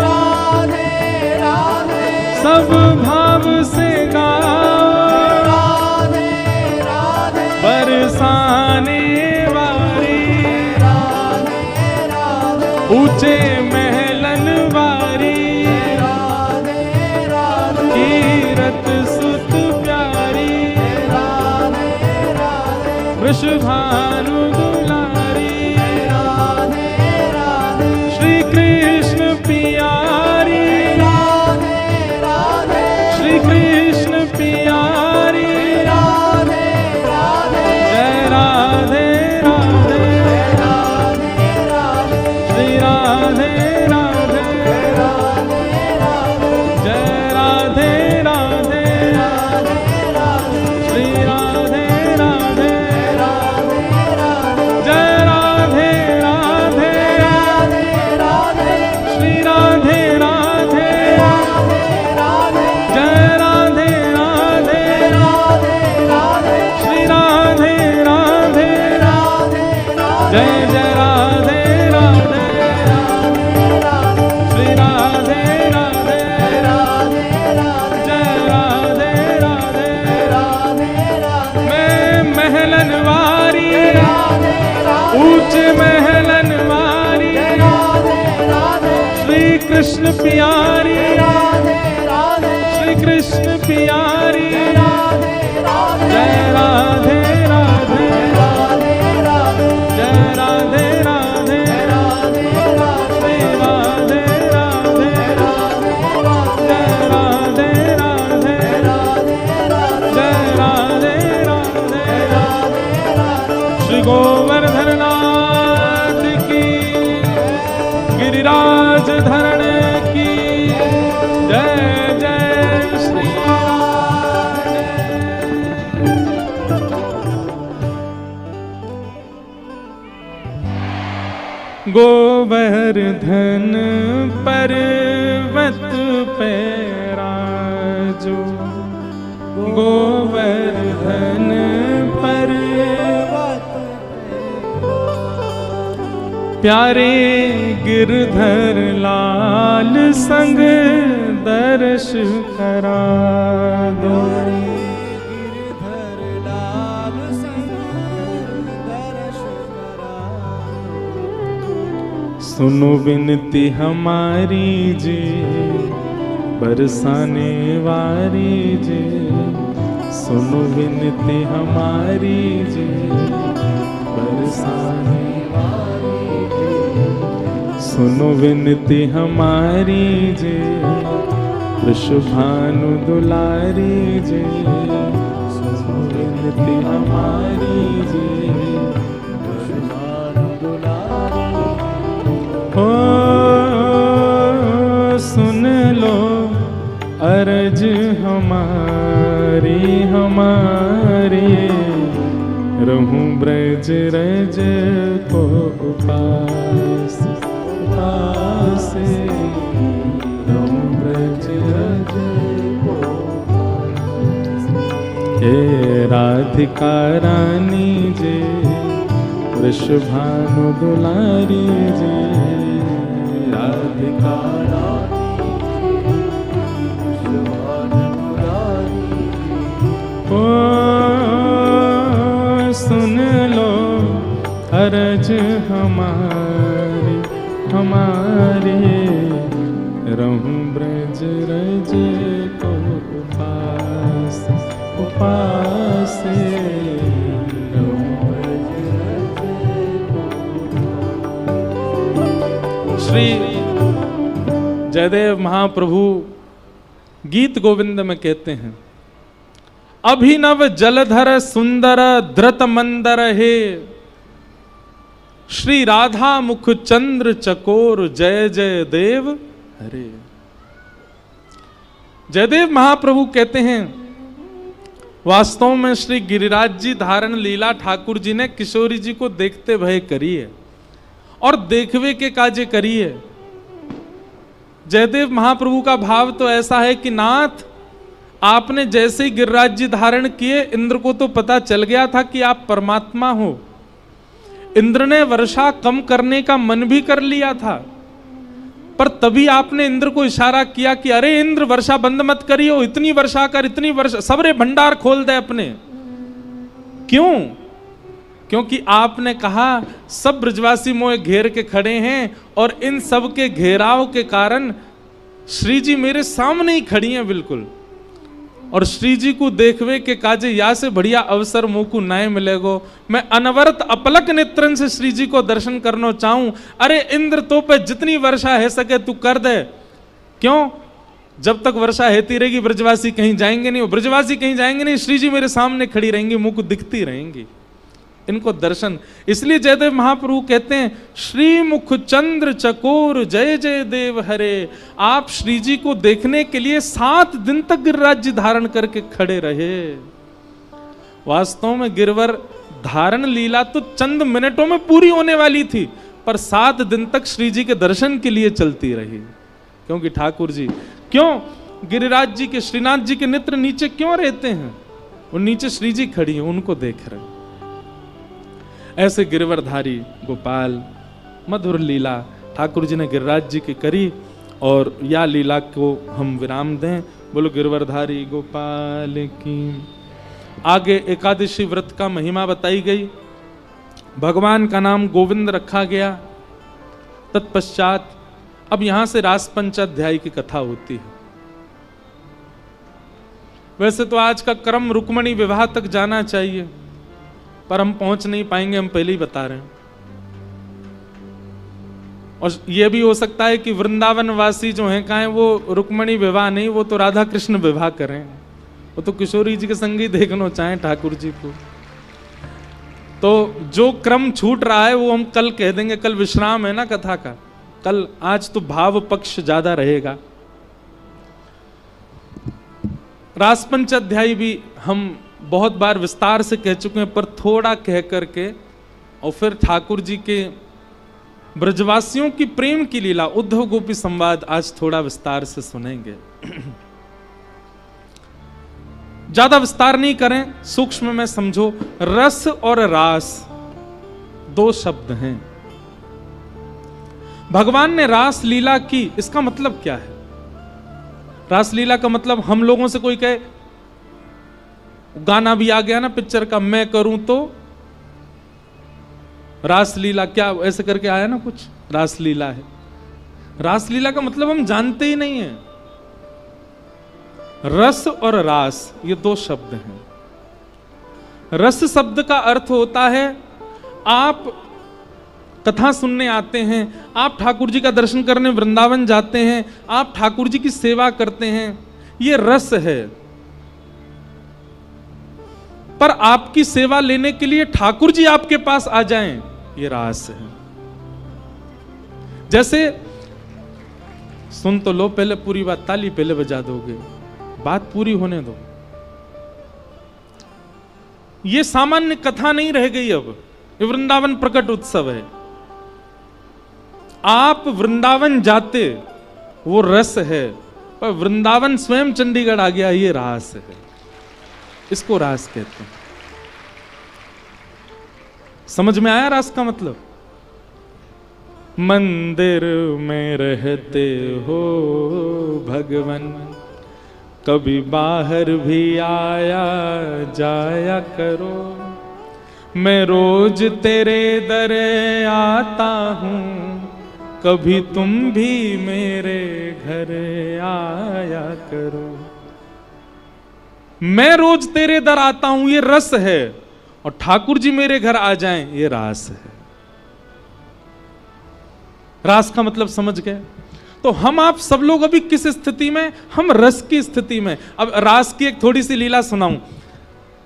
राधे राधे सब भाव से गाओ राधे राधे बरसाने वारी राधे राधे ऊंचे महलन वारी राधे राधे कीरत सुत प्यारी राधे राधे वृषभानु दुलारी राधे राधे श्री कृष्ण पियारी राधे राधे श्री कृष्ण पियारी राधे राधे जय राधे राधे राधे राधे श्री राधे राधे जय राधे राधे श्री राधे राधे जय राधे राधे श्री राधे राधे जय राधे राधे श्री राधे राधे जय जय राधे राधे श्री राधे राधे जय राधे राधे मैं महलन वारी ऊंच महलन वारी श्री कृष्ण पियारी श्री कृष्ण पियारी जय राधे राधे जय राधे राधे श्री राधे राधे जय राधे राधे जय राधे राधे श्री गोवर्धन नाथ की गिरिराज धरण की जय जय श्री गोवर्धन पर्वत पे राजो गोवर्धन पर्वत प्यारे गिरधर लाल संग दर्श करा दो गिरधर लाल संग दर्श करा। सुनो विनती हमारी जी बरसाने वारी जी सुनो विनती हमारी जी बरसाने वारी जी सुनो विनती हमारी जी वृषभानु दुलारी जी सुनो विनती हमारी जी सुन लो अर्ज हमारी हमारी, रहूं ब्रज रज को उपास उपास, रहूं ब्रज रज को उपास। हे राधिका रानी जे, वृषभानु दुलारी जे, राधिका ओ सुन लो अर्ज हमारी हमारी, रहूं ब्रज रज को उपास उपास, रहूं ब्रज रज को। श्री जयदेव महाप्रभु गीत गोविंद में कहते हैं, अभिनव जलधर सुंदर धृत मंदर हे, श्री राधा मुख चंद्र चकोर, जय जय देव हरे। जयदेव महाप्रभु कहते हैं, वास्तव में श्री गिरिराज जी धारण लीला ठाकुर जी ने किशोरी जी को देखते भय करी है और देखवे के काजे करी है। जयदेव महाप्रभु का भाव तो ऐसा है कि नाथ, आपने जैसे ही गिरिराज जी धारण किए, इंद्र को तो पता चल गया था कि आप परमात्मा हो। इंद्र ने वर्षा कम करने का मन भी कर लिया था, पर तभी आपने इंद्र को इशारा किया कि अरे इंद्र, वर्षा बंद मत करियो, इतनी वर्षा कर, इतनी वर्षा, सबरे भंडार खोल दे अपने। क्यों? क्योंकि आपने कहा सब ब्रजवासी मोए घेर के खड़े हैं और इन सब के घेराव के कारण श्री जी मेरे सामने ही खड़ी हैं बिल्कुल, और श्री जी को देखवे के काजे या से बढ़िया अवसर मुंह को नए मिलेगो। मैं अनवरत अपलक नेत्रन से श्री जी को दर्शन करना चाहूं। अरे इंद्र, तो पे जितनी वर्षा है सके तू कर दे। क्यों? जब तक वर्षा हेती रहेगी ब्रजवासी कहीं जाएंगे नहीं, ब्रजवासी कहीं जाएंगे नहीं, श्री जी मेरे सामने खड़ी रहेंगी, मुंह को दिखती रहेंगी, इनको दर्शन। इसलिए जयदेव महाप्रभु कहते हैं, श्री मुख चंद्र चकोर, जय जय देव हरे। आप श्री जी को देखने के लिए 7 दिन तक गिरिराज जी धारण करके खड़े रहे। वास्तव में गिरवर धारण लीला तो चंद मिनटों में पूरी होने वाली थी, पर 7 दिन तक श्री जी के दर्शन के लिए चलती रही। क्योंकि ठाकुर जी क्यों गिरिराज जी के, श्रीनाथ जी के नेत्र नीचे क्यों रहते हैं? वो नीचे श्री जी खड़ी है, उनको देख रहे। ऐसे गिरवरधारी गोपाल मधुर लीला ठाकुर जी ने गिरिराज जी की करी, और या लीला को हम विराम दें। बोलो गिरवरधारी गोपाल की। आगे एकादशी व्रत का महिमा बताई गई, भगवान का नाम गोविंद रखा गया। तत्पश्चात अब यहां से रास पंचाध्यायी की कथा होती है। वैसे तो आज का क्रम रुक्मणी विवाह तक जाना चाहिए, पर हम पहुंच नहीं पाएंगे, हम पहले ही बता रहे हैं। और यह भी हो सकता है कि वृंदावन वासी जो हैं कहें वो रुक्मणी विवाह नहीं, वो तो राधा कृष्ण विवाह करें, वो तो किशोरी जी के संग ही देखना चाहें ठाकुर जी को। तो जो क्रम छूट रहा है वो हम कल कह देंगे, कल विश्राम है ना कथा का, कल। आज तो भाव पक्ष ज्यादा रहेगा। रासपंच अध्याय भी हम बहुत बार विस्तार से कह चुके हैं, पर थोड़ा कह करके और फिर ठाकुर जी के ब्रजवासियों की प्रेम की लीला, उद्धव गोपी संवाद आज थोड़ा विस्तार से सुनेंगे। ज्यादा विस्तार नहीं करें, सूक्ष्म में समझो। रस और रास 2 शब्द हैं। भगवान ने रास लीला की, इसका मतलब क्या है? रास लीला का मतलब हम लोगों से कोई कहे, गाना भी आ गया ना पिक्चर का, मैं करूं तो रासलीला, क्या ऐसे करके आया ना कुछ, रासलीला है। रासलीला का मतलब हम जानते ही नहीं है। रस और रास ये 2 शब्द हैं। रस शब्द का अर्थ होता है आप कथा सुनने आते हैं, आप ठाकुर जी का दर्शन करने वृंदावन जाते हैं, आप ठाकुर जी की सेवा करते हैं, ये रस है। पर आपकी सेवा लेने के लिए ठाकुर जी आपके पास आ जाएं, ये रास है। जैसे सुन तो लो पहले पूरी बात, ताली पहले बजा दोगे, बात पूरी होने दो। ये सामान्य कथा नहीं रह गई, अब ये वृंदावन प्रकट उत्सव है। आप वृंदावन जाते वो रस है, पर वृंदावन स्वयं चंडीगढ़ आ गया ये रास है, इसको रास कहते हैं। समझ में आया रास का मतलब? मंदिर में रहते हो भगवन, कभी बाहर भी आया जाया करो, मैं रोज तेरे दर आता हूं, कभी तुम भी मेरे घर आया करो। मैं रोज तेरे दर आता हूं ये रस है, और ठाकुर जी मेरे घर आ जाएं ये रास है। रास का मतलब समझ गए? तो हम आप सब लोग अभी किस स्थिति में? हम रस की स्थिति में। अब रास की एक थोड़ी सी लीला सुनाऊं।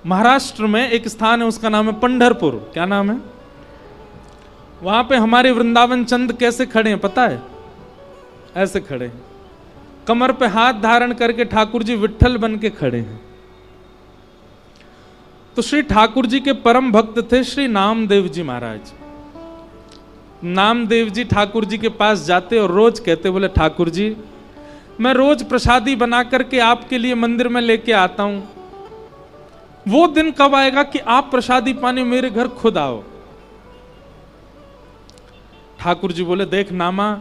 महाराष्ट्र में एक स्थान है, उसका नाम है पंढरपुर। क्या नाम है? वहां पे हमारे वृंदावन चंद कैसे खड़े हैं पता है? ऐसे खड़े हैं, कमर पे हाथ धारण करके ठाकुर जी विट्ठल बन के खड़े हैं। तो श्री ठाकुर जी के परम भक्त थे श्री नामदेव जी महाराज। नामदेव जी ठाकुर जी के पास जाते और रोज कहते, बोले ठाकुर जी मैं रोज प्रसादी बना करके आपके लिए मंदिर में लेके आता हूं, वो दिन कब आएगा कि आप प्रसादी पाने मेरे घर खुद आओ। ठाकुर जी बोले, देख नामा,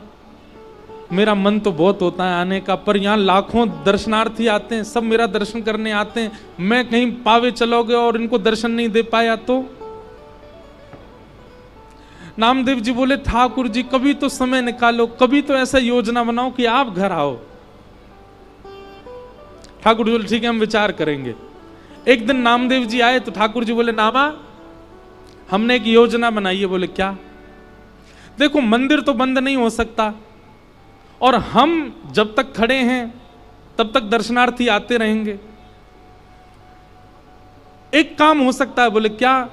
मेरा मन तो बहुत होता है आने का, पर यहां लाखों दर्शनार्थी आते हैं, सब मेरा दर्शन करने आते हैं, मैं कहीं पावे चलोगे और इनको दर्शन नहीं दे पाया तो? नामदेव जी बोले, ठाकुर जी कभी तो समय निकालो, कभी तो ऐसा योजना बनाओ कि आप घर आओ। ठाकुर जी बोले, ठीक है हम विचार करेंगे। एक दिन नामदेव जी आए तो ठाकुर जी बोले, नामा हमने एक योजना बनाई है। बोले क्या? देखो मंदिर तो बंद नहीं हो सकता, और हम जब तक खड़े हैं तब तक दर्शनार्थी आते रहेंगे। एक काम हो सकता है। बोले क्या?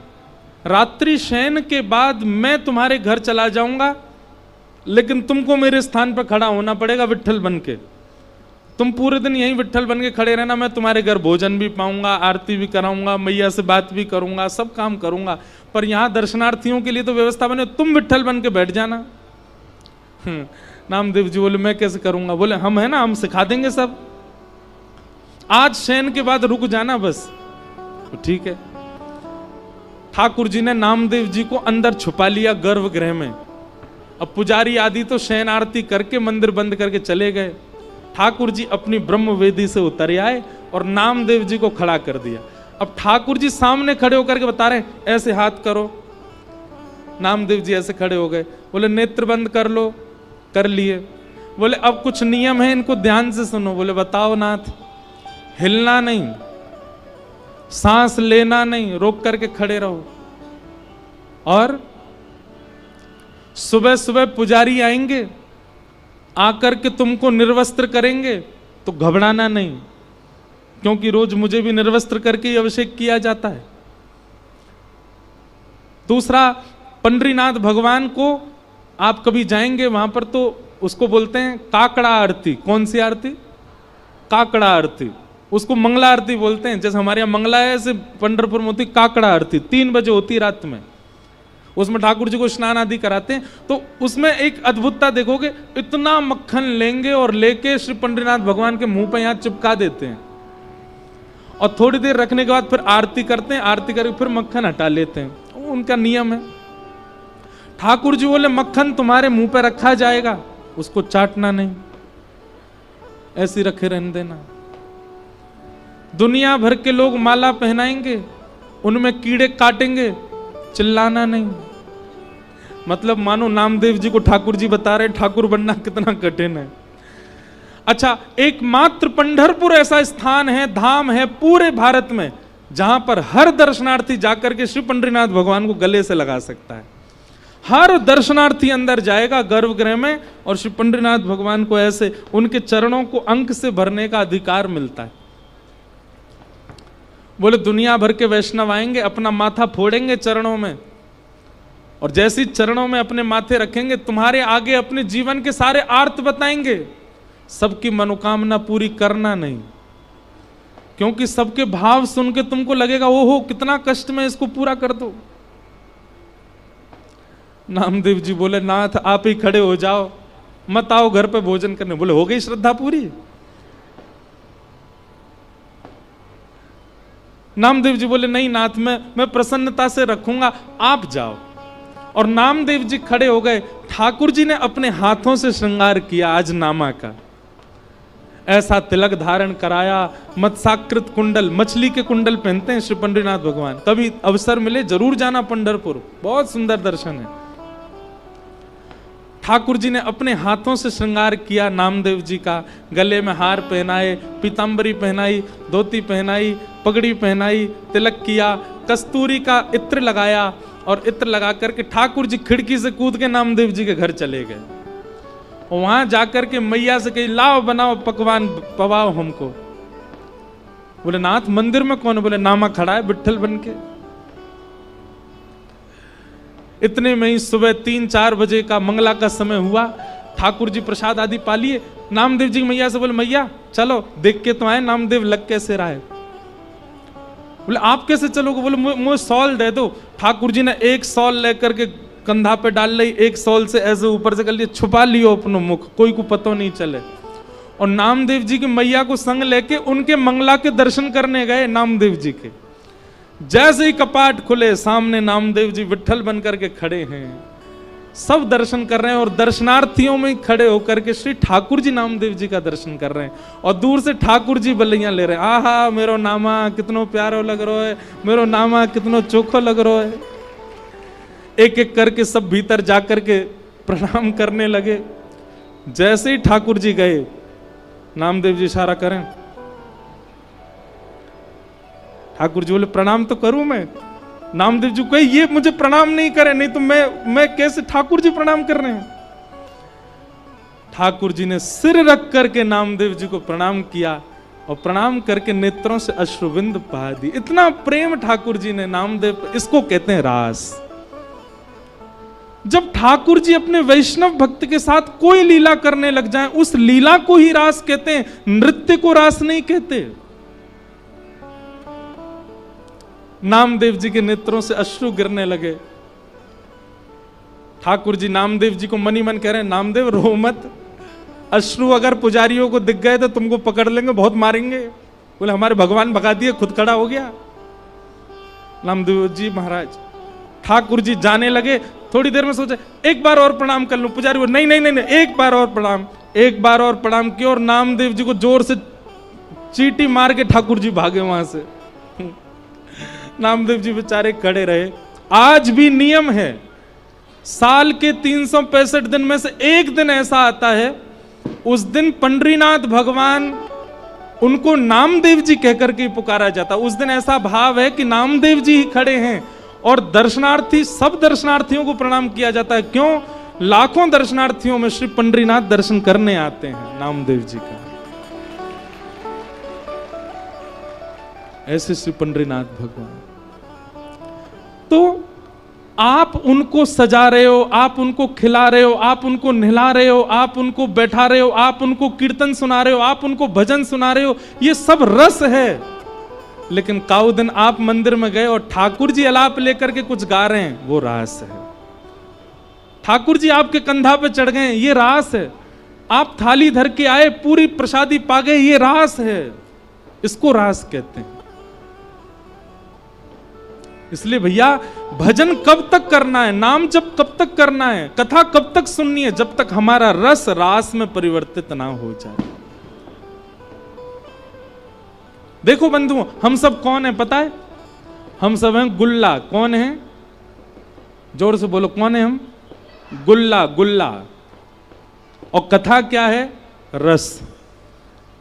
रात्रि शयन के बाद मैं तुम्हारे घर चला जाऊंगा, लेकिन तुमको मेरे स्थान पर खड़ा होना पड़ेगा विट्ठल बन के। तुम पूरे दिन यहीं विट्ठल बन के खड़े रहना, मैं तुम्हारे घर भोजन भी पाऊंगा, आरती भी कराऊंगा, मैया से बात भी करूंगा, सब काम करूंगा, पर यहां दर्शनार्थियों के लिए तो व्यवस्था बने, तुम विट्ठल बन के बैठ जाना। नामदेव जी बोले, मैं कैसे करूंगा? बोले हम है ना, हम सिखा देंगे सब, आज शयन के बाद रुक जाना बस। तो ठीक है। ठाकुर जी ने नामदेव जी को अंदर छुपा लिया गर्भगृह में। अब पुजारी आदि तो शयन आरती करके मंदिर बंद करके चले गए। ठाकुर जी अपनी ब्रह्म वेदी से उतर आए और नामदेव जी को खड़ा कर दिया। अब ठाकुर जी सामने खड़े होकर के बता रहे, ऐसे हाथ करो। नामदेव जी ऐसे खड़े हो गए। बोले नेत्र बंद कर लो। कर लिए। बोले अब कुछ नियम है, इनको ध्यान से सुनो। बोले बताओ नाथ। हिलना नहीं, सांस लेना नहीं, रोक करके खड़े रहो। और सुबह सुबह पुजारी आएंगे, आकर के तुमको निर्वस्त्र करेंगे तो घबराना नहीं, क्योंकि रोज मुझे भी निर्वस्त्र करके अभिषेक किया जाता है। दूसरा, पंडरीनाथ भगवान को आप कभी जाएंगे वहां पर तो उसको बोलते हैं काकड़ा आरती। कौन सी आरती? काकड़ा आरती। उसको मंगला आरती बोलते हैं। जैसे हमारे यहाँ मंगला है, ऐसे पंढरपुर में होती काकड़ा आरती, 3 बजे होती रात में। उसमें ठाकुर जी को स्नान आदि कराते हैं। तो उसमें एक अद्भुतता देखोगे, इतना मक्खन लेंगे और लेके श्री पंडरीनाथ भगवान के मुंह पे यहाँ चिपका देते हैं, और थोड़ी देर रखने के बाद फिर आरती करते हैं। आरती करके फिर मक्खन हटा लेते हैं, उनका नियम है। ठाकुर जी बोले मक्खन तुम्हारे मुंह पे रखा जाएगा, उसको चाटना नहीं, ऐसे रखे रहने देना। दुनिया भर के लोग माला पहनाएंगे, उनमें कीड़े काटेंगे, चिल्लाना नहीं। मतलब मानो नामदेव जी को ठाकुर जी बता रहे ठाकुर बनना कितना कठिन है। अच्छा, एकमात्र पंढरपुर ऐसा स्थान है, धाम है पूरे भारत में, जहां पर हर दर्शनार्थी जाकर के श्री पंडरीनाथ भगवान को गले से लगा सकता है। हर दर्शनार्थी अंदर जाएगा गर्भगृह में और श्री पंडरीनाथ भगवान को ऐसे उनके चरणों को अंक से भरने का अधिकार मिलता है। बोले दुनिया भर के वैष्णव आएंगे, अपना माथा फोड़ेंगे चरणों में, और जैसे चरणों में अपने माथे रखेंगे, तुम्हारे आगे अपने जीवन के सारे आर्त बताएंगे। सबकी मनोकामना पूरी करना नहीं, क्योंकि सबके भाव सुन के तुमको लगेगा ओहो कितना कष्ट में, इसको पूरा कर दो। नामदेव जी बोले नाथ आप ही खड़े हो जाओ, मत आओ घर पे भोजन करने। बोले हो गई श्रद्धा पूरी? नामदेव जी बोले नहीं नाथ, मैं प्रसन्नता से रखूंगा, आप जाओ। और नामदेव जी खड़े हो गए। ठाकुर जी ने अपने हाथों से श्रृंगार किया आज नामा का, ऐसा तिलक धारण कराया, मत्स्याकृत कुंडल, मछली के कुंडल पहनते हैं श्री पंडरीनाथ भगवान। कभी अवसर मिले जरूर जाना पंढरपुर, बहुत सुंदर दर्शन है। ठाकुर जी ने अपने हाथों से श्रृंगार किया नामदेव जी का, गले में हार पहनाए, पीतांबरी पहनाई, धोती पहनाई, पगड़ी पहनाई, तिलक किया, कस्तूरी का इत्र लगाया, और इत्र लगा करके ठाकुर जी खिड़की से कूद के नामदेव जी के घर चले गए। और वहां जाकर के मैया से कही लाओ बनाओ पकवान पवाओ हमको। बोले नाथ मंदिर में कौन है? बोले नामा खड़ा है विट्ठल बन के। इतने में ही सुबह 3-4 बजे का मंगला का समय हुआ। ठाकुर जी प्रसाद आदि पा लिए। नामदेव जी मैया से बोले मैया चलो देख के तो आए नामदेव लग कैसे रहा है। बोले आप कैसे चलोगे? बोले मुझे सॉल दे दो। ठाकुर जी ने एक सॉल लेकर के कंधा पे डाल ली, एक सॉल से ऐसे ऊपर से कर लिया, छुपा लियो अपनो मुख, कोई को पता नहीं चले। और नामदेव जी की मैया को संग लेके उनके मंगला के दर्शन करने गए नामदेव जी के। जैसे ही कपाट खुले सामने नामदेव जी विट्ठल बन करके खड़े हैं, सब दर्शन कर रहे हैं। और दर्शनार्थियों में खड़े होकर के श्री ठाकुर जी नामदेव जी का दर्शन कर रहे हैं। और दूर से ठाकुर जी बल्लियां ले रहे हैं, आहा मेरो नामा कितनो प्यारो लग रहा है, मेरो नामा कितनो चोखो लग रहा है। एक एक करके सब भीतर जाकर के प्रणाम करने लगे। जैसे ही ठाकुर जी गए, नामदेव जी इशारा करें। ठाकुर जी बोले प्रणाम तो करूं मैं। नामदेव जी कहे ये मुझे प्रणाम नहीं करे, नहीं तो मैं कैसे ठाकुर जी प्रणाम कर रहे हैं। ठाकुर जी ने सिर रख करके नामदेव जी को प्रणाम किया और प्रणाम करके नेत्रों से अश्रुबिंद बहा दी। इतना प्रेम ठाकुर जी ने नामदेव, इसको कहते हैं रास। जब ठाकुर जी अपने वैष्णव भक्त के साथ कोई लीला करने लग जाएं, उस लीला को ही रास कहते हैं, नृत्य को रास नहीं कहते। नामदेव जी के नेत्रों से अश्रु गिरने लगे। ठाकुर जी नामदेव जी को मनी मन कह रहे हैं नामदेव रो मत, अश्रु अगर पुजारियों को दिख गए तो तुमको पकड़ लेंगे, बहुत मारेंगे। बोले हमारे भगवान भगा दिए, खुद खड़ा हो गया नामदेव जी महाराज। ठाकुर जी जाने लगे। थोड़ी देर में सोचे एक बार और प्रणाम कर लूं। पुजारी बोले नहीं नहीं नहीं, नहीं एक बार और प्रणाम। एक बार और प्रणाम किया और नामदेव जी को जोर से चींटी मार के ठाकुर जी भागे वहां से। नामदेव जी बेचारे खड़े रहे। आज भी नियम है, साल के 365 दिन में से एक दिन ऐसा आता है, उस दिन पंडरीनाथ भगवान उनको नामदेव जी कहकर के पुकारा जाता। उस दिन ऐसा भाव है कि नामदेव जी ही खड़े हैं और दर्शनार्थी, सब दर्शनार्थियों को प्रणाम किया जाता है। क्यों? लाखों दर्शनार्थियों में श्री पंडरीनाथ दर्शन करने आते हैं नामदेव जी का। ऐसे श्री पंडरीनाथ भगवान। तो आप उनको सजा रहे हो, आप उनको खिला रहे हो, आप उनको नहला रहे हो, आप उनको बैठा रहे हो, आप उनको कीर्तन सुना रहे हो, आप उनको भजन सुना रहे हो, ये सब रस है। लेकिन काउ दिन आप मंदिर में गए और ठाकुर जी अलाप लेकर के कुछ गा रहे हैं, वो रास है। ठाकुर जी आपके कंधा पे चढ़ गए, ये रास है। आप थाली धर के आए, पूरी प्रसादी पा गए, ये रास है। इसको रास कहते हैं। इसलिए भैया भजन कब तक करना है, नाम जप कब तक करना है, कथा कब तक सुननी है, जब तक हमारा रस रास में परिवर्तित ना हो जाए। देखो बंधुओं, हम सब कौन है पता है? हम सब हैं गुल्ला। कौन है? जोर से बोलो, कौन है हम? गुल्ला। गुल्ला। और कथा क्या है? रस।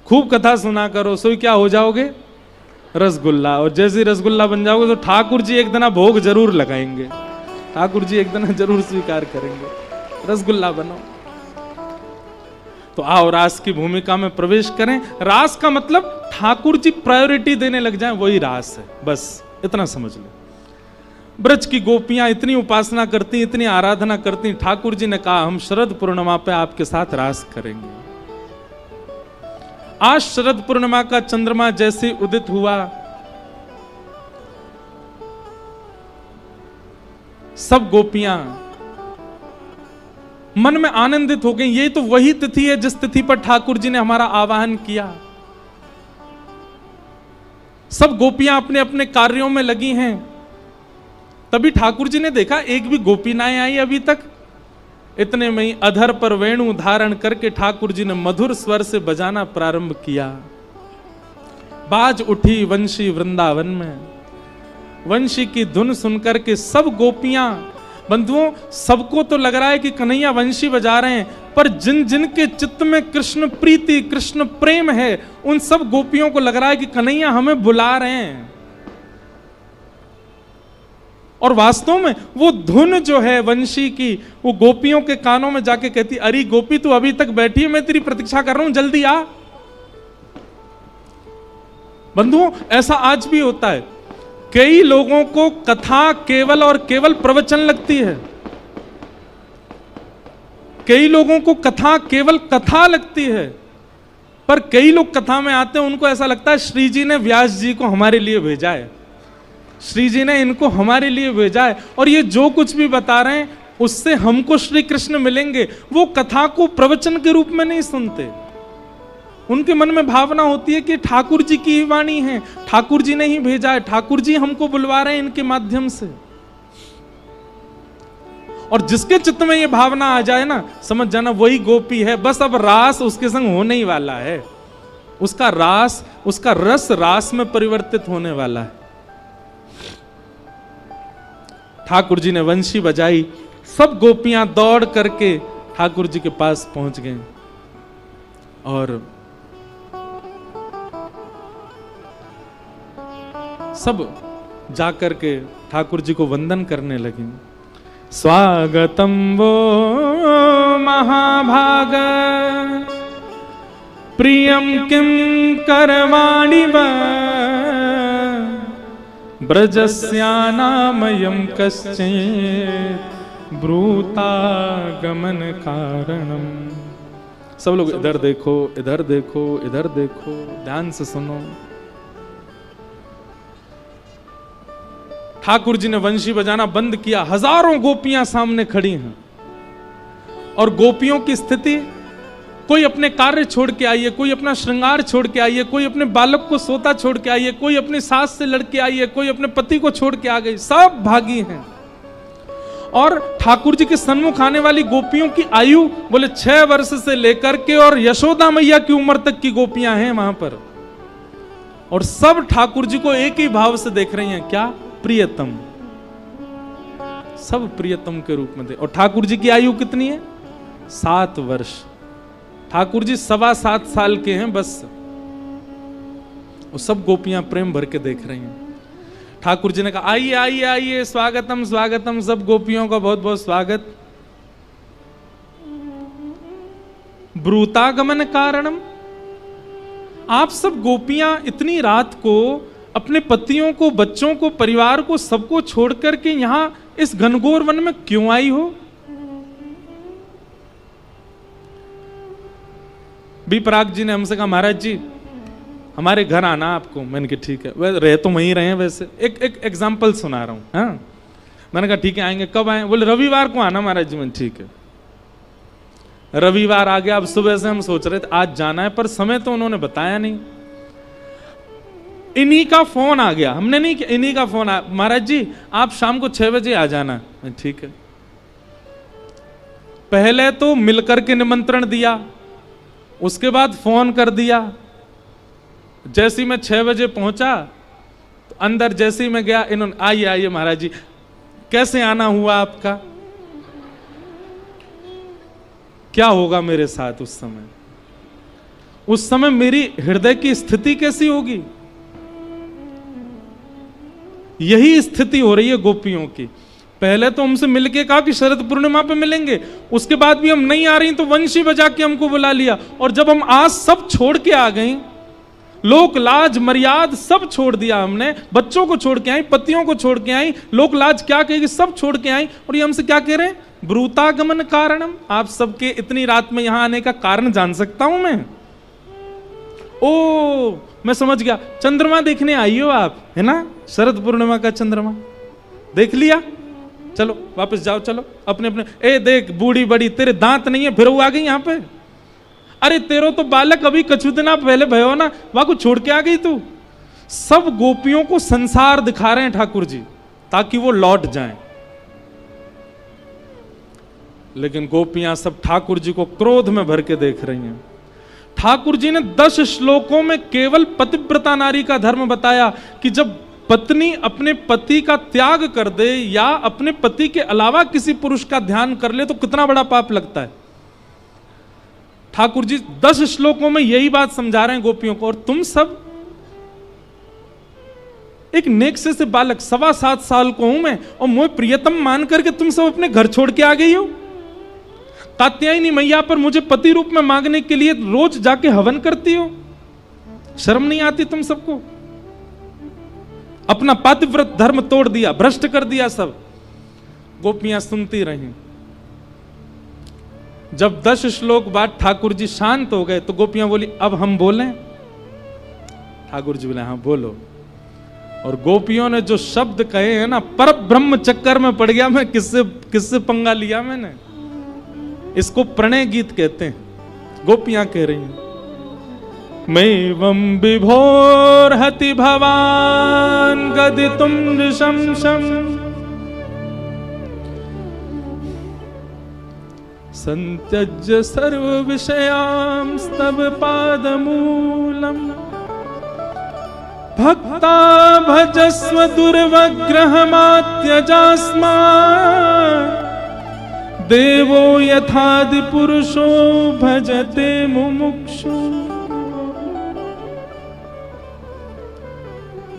खूब कथा सुना करो, सो क्या हो जाओगे? रसगुल्ला। और जैसे रसगुल्ला बन जाओगे तो ठाकुर जी एक दिन भोग जरूर लगाएंगे, ठाकुर जी एक दिन जरूर स्वीकार करेंगे। रसगुल्ला बनो। तो आओ रास की भूमिका में प्रवेश करें। रास का मतलब ठाकुर जी प्रायोरिटी देने लग जाएं, वही रास है। बस इतना समझ लो। ब्रज की गोपियां इतनी उपासना करती, इतनी आराधना करती। ठाकुर जी ने कहा हम शरद पूर्णिमा पे आपके साथ रास करेंगे। आज शरद पूर्णिमा का चंद्रमा जैसे उदित हुआ, सब गोपियां मन में आनंदित हो गई। ये तो वही तिथि है जिस तिथि पर ठाकुर जी ने हमारा आवाहन किया। सब गोपियां अपने अपने कार्यों में लगी हैं। तभी ठाकुर जी ने देखा एक भी गोपी ना आई अभी तक। इतने में ही अधर पर वेणु धारण करके ठाकुर जी ने मधुर स्वर से बजाना प्रारंभ किया। बाज उठी वंशी वृंदावन में। वंशी की धुन सुनकर के सब गोपियां, बंधुओं, सबको तो लग रहा है कि कन्हैया वंशी बजा रहे हैं, पर जिन जिन के चित्त में कृष्ण प्रीति, कृष्ण प्रेम है, उन सब गोपियों को लग रहा है कि कन्हैया हमें बुला रहे हैं। और वास्तव में वो धुन जो है वंशी की, वो गोपियों के कानों में जाके कहती, अरे गोपी तू अभी तक बैठी है, मैं तेरी प्रतीक्षा कर रहा हूं, जल्दी आ। बंधुओं, ऐसा आज भी होता है। कई लोगों को कथा केवल और केवल प्रवचन लगती है। कई लोगों को कथा केवल कथा लगती है, पर कई लोग कथा में आते हैं, उनको ऐसा लगता है श्री जी ने व्यास जी को हमारे लिए भेजा है, श्री जी ने इनको हमारे लिए भेजा है, और ये जो कुछ भी बता रहे हैं उससे हमको श्री कृष्ण मिलेंगे। वो कथा को प्रवचन के रूप में नहीं सुनते। उनके मन में भावना होती है कि ठाकुर जी की ही वाणी है, ठाकुर जी ने ही भेजा है, ठाकुर जी हमको बुलवा रहे हैं इनके माध्यम से। और जिसके चित्त में ये भावना आ जाए ना, समझ जाना वही गोपी है। बस अब रास उसके संग होने ही वाला है। उसका रास, उसका रस रास में परिवर्तित होने वाला है। ठाकुर जी ने वंशी बजाई, सब गोपियां दौड़ करके ठाकुर जी के पास पहुंच गए और सब जाकर के ठाकुर जी को वंदन करने लगे। स्वागतम वो महाभाग प्रियम किम करवाणि व ब्रजस्यानामयं कश्चित् ब्रूतागमन कारणम। सब लोग इधर देखो, इधर देखो, इधर देखो, ध्यान से सुनो। ठाकुर जी ने वंशी बजाना बंद किया। हजारों गोपियां सामने खड़ी हैं और गोपियों की स्थिति, कोई अपने कार्य छोड़ के आई है, कोई अपना श्रृंगार छोड़ के आई है, कोई अपने बालक को सोता छोड़ के आई है, कोई अपनी सास से लड़के आई है, कोई अपने पति को छोड़ के आ गई। सब भागी हैं। और ठाकुर जी के सन्मुख आने वाली गोपियों की आयु बोले 6 वर्ष से लेकर के और यशोदा मैया की उम्र तक की गोपियां हैं वहां पर। और सब ठाकुर जी को एक ही भाव से देख रही हैं, क्या? प्रियतम। सब प्रियतम के रूप में दे। और ठाकुर जी की आयु कितनी है? 7 वर्ष। ठाकुर जी 7.25 साल के हैं बस। और सब गोपियां प्रेम भर के देख रही हैं। ठाकुर जी ने कहा, आइए आइए आइए, स्वागतम स्वागतम। सब गोपियों का बहुत बहुत स्वागत। ब्रूतागमन कारणम। आप सब गोपियां इतनी रात को अपने पतियों को, बच्चों को, परिवार को, सबको छोड़ करके यहां इस घनघोर वन में क्यों आई हो? बी पराग जी ने हमसे कहा, महाराज जी हमारे घर आना आपको। मैंने कहा ठीक है। वह रह तो वहीं रहे हैं वैसे। एक एग्जाम्पल सुना रहा हूं। हाँ, मैंने कहा ठीक है आएंगे। कब आए? बोले रविवार को आना महाराज जी। मैंने ठीक है। रविवार आ गया। अब सुबह से हम सोच रहे थे आज जाना है, पर समय तो उन्होंने बताया नहीं। इन्हीं का फोन आ गया। हमने नहीं किया, इन्हीं का फोन आया, महाराज जी आप शाम को 6 बजे आ जाना। ठीक है। पहले तो मिलकर के निमंत्रण दिया, उसके बाद फोन कर दिया। जैसे ही मैं 6 बजे पहुंचा तो अंदर जैसे ही मैं गया, इन्होंने आइए आइए महाराज जी, कैसे आना हुआ आपका? क्या होगा मेरे साथ उस समय? उस समय मेरी हृदय की स्थिति कैसी होगी? यही स्थिति हो रही है गोपियों की। पहले तो हमसे मिलके कहा कि शरद पूर्णिमा पे मिलेंगे, उसके बाद भी हम नहीं आ रही तो वंशी बजा के हमको बुला लिया। और जब हम आज सब छोड़ के आ गई लोक लाज मर्याद सब छोड़ दिया हमने, बच्चों को छोड़ के आई, पतियों को छोड़ के आई, लोक लाज क्या कहेगी सब छोड़ के आई, और ये हमसे क्या कह रहे हैं? ब्रूतागमन कारणम। आप सबके इतनी रात में यहां आने का कारण जान सकता हूं मैं? ओ मैं समझ गया, चंद्रमा देखने आई हो आप, है ना? शरद पूर्णिमा का चंद्रमा देख लिया, चलो वापस जाओ, चलो अपने अपने। ए देख बूढ़ी बड़ी, तेरे दांत नहीं है फिर वो आ गई यहां पे। अरे तेरो तो बालक अभी कछु दिना पहले भयो ना, वहां को छोड़ के आ गई तू। सब गोपियों को संसार दिखा रहे हैं ठाकुर जी ताकि वो लौट जाएं, लेकिन गोपियां सब ठाकुर जी को क्रोध में भर के देख रही हैं। ठाकुर जी ने 10 श्लोकों में केवल पतिव्रता नारी का धर्म बताया कि जब पत्नी अपने पति का त्याग कर दे या अपने पति के अलावा किसी पुरुष का ध्यान कर ले तो कितना बड़ा पाप लगता है। ठाकुर जी 10 श्लोकों में यही बात समझा रहे हैं गोपियों को। और तुम सब, एक नेक्से से बालक 7.25 साल को हूं मैं, और मुझे प्रियतम मान करके तुम सब अपने घर छोड़ के आ गई हो। कात्यायनी मैया पर मुझे पति रूप में मांगने के लिए रोज जाके हवन करती हो। शर्म नहीं आती तुम सबको? अपना पातिव्रत धर्म तोड़ दिया, भ्रष्ट कर दिया सब। गोपियां सुनती रहीं। जब 10 श्लोक बाद ठाकुर जी शांत हो गए तो गोपियां बोली अब हम बोलें? ठाकुर जी बोले हाँ बोलो। और गोपियों ने जो शब्द कहे हैं ना, पर ब्रह्म चक्कर में पड़ गया मैं। किससे पंगा लिया मैंने? इसको प्रणय गीत कहते हैं। गोपियां कह रही हैं मैवं विभोर हति भवान गदितुम नृशंसम संत्यज्य सर्व विषयां स्तव पादमूलम भक्ता भजस्व दुर्वग्रहमात्यजास्मा देवो यथादि पुरुषो भजते मुमुक्षु।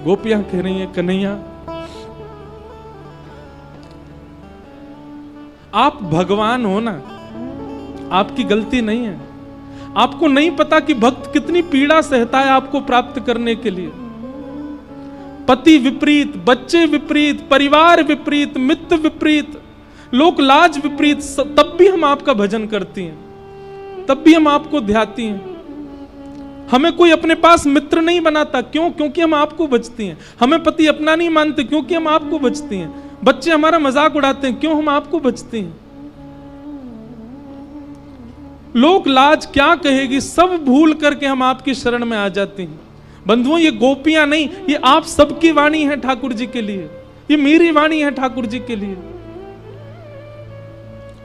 गोपियां कह रही हैं कन्हैया आप भगवान हो ना, आपकी गलती नहीं है। आपको नहीं पता कि भक्त कितनी पीड़ा सहता है आपको प्राप्त करने के लिए। पति विपरीत, बच्चे विपरीत, परिवार विपरीत, मित्र विपरीत, लोक लाज विपरीत, तब भी हम आपका भजन करती हैं, तब भी हम आपको ध्याती हैं। हमें कोई अपने पास मित्र नहीं बनाता, क्यों? क्योंकि हम आपको भजती हैं। हमें पति अपना नहीं मानते, क्योंकि हम आपको भजती हैं। बच्चे हमारा मजाक उड़ाते हैं, क्यों? हम आपको भजती हैं। लोक लाज क्या कहेगी सब भूल करके हम आपकी शरण में आ जाते हैं। बंधुओं ये गोपियां नहीं, ये आप सबकी वाणी है ठाकुर जी के लिए, ये मेरी वाणी है ठाकुर जी के लिए।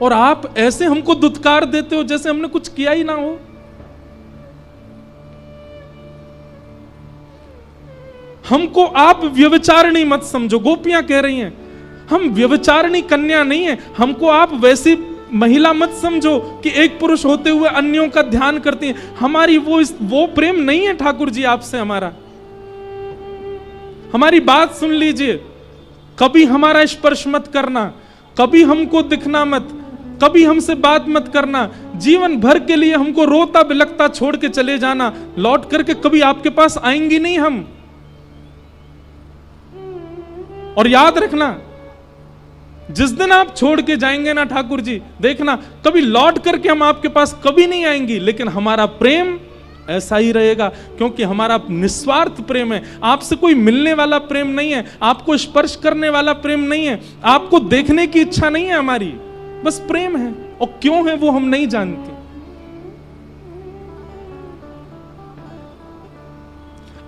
और आप ऐसे हमको दुत्कार देते हो जैसे हमने कुछ किया ही ना हो। हमको आप व्यभिचारिणी मत समझो। गोपियां कह रही हैं हम व्यभिचारिणी कन्या नहीं है, हमको आप वैसी महिला मत समझो कि एक पुरुष होते हुए अन्यों का ध्यान करती हैं। हमारी वो प्रेम नहीं है ठाकुर जी आपसे। हमारी बात सुन लीजिए, कभी हमारा स्पर्श मत करना, कभी हमको दिखना मत, कभी हमसे बात मत करना। जीवन भर के लिए हमको रोता बिलखता छोड़ के चले जाना, लौट करके कभी आपके पास आएंगी नहीं हम। और याद रखना जिस दिन आप छोड़ के जाएंगे ना ठाकुर जी, देखना कभी लौट करके हम आपके पास कभी नहीं आएंगी, लेकिन हमारा प्रेम ऐसा ही रहेगा, क्योंकि हमारा निस्वार्थ प्रेम है। आपसे कोई मिलने वाला प्रेम नहीं है, आपको स्पर्श करने वाला प्रेम नहीं है, आपको देखने की इच्छा नहीं है हमारी, बस प्रेम है। और क्यों है वो हम नहीं जानते।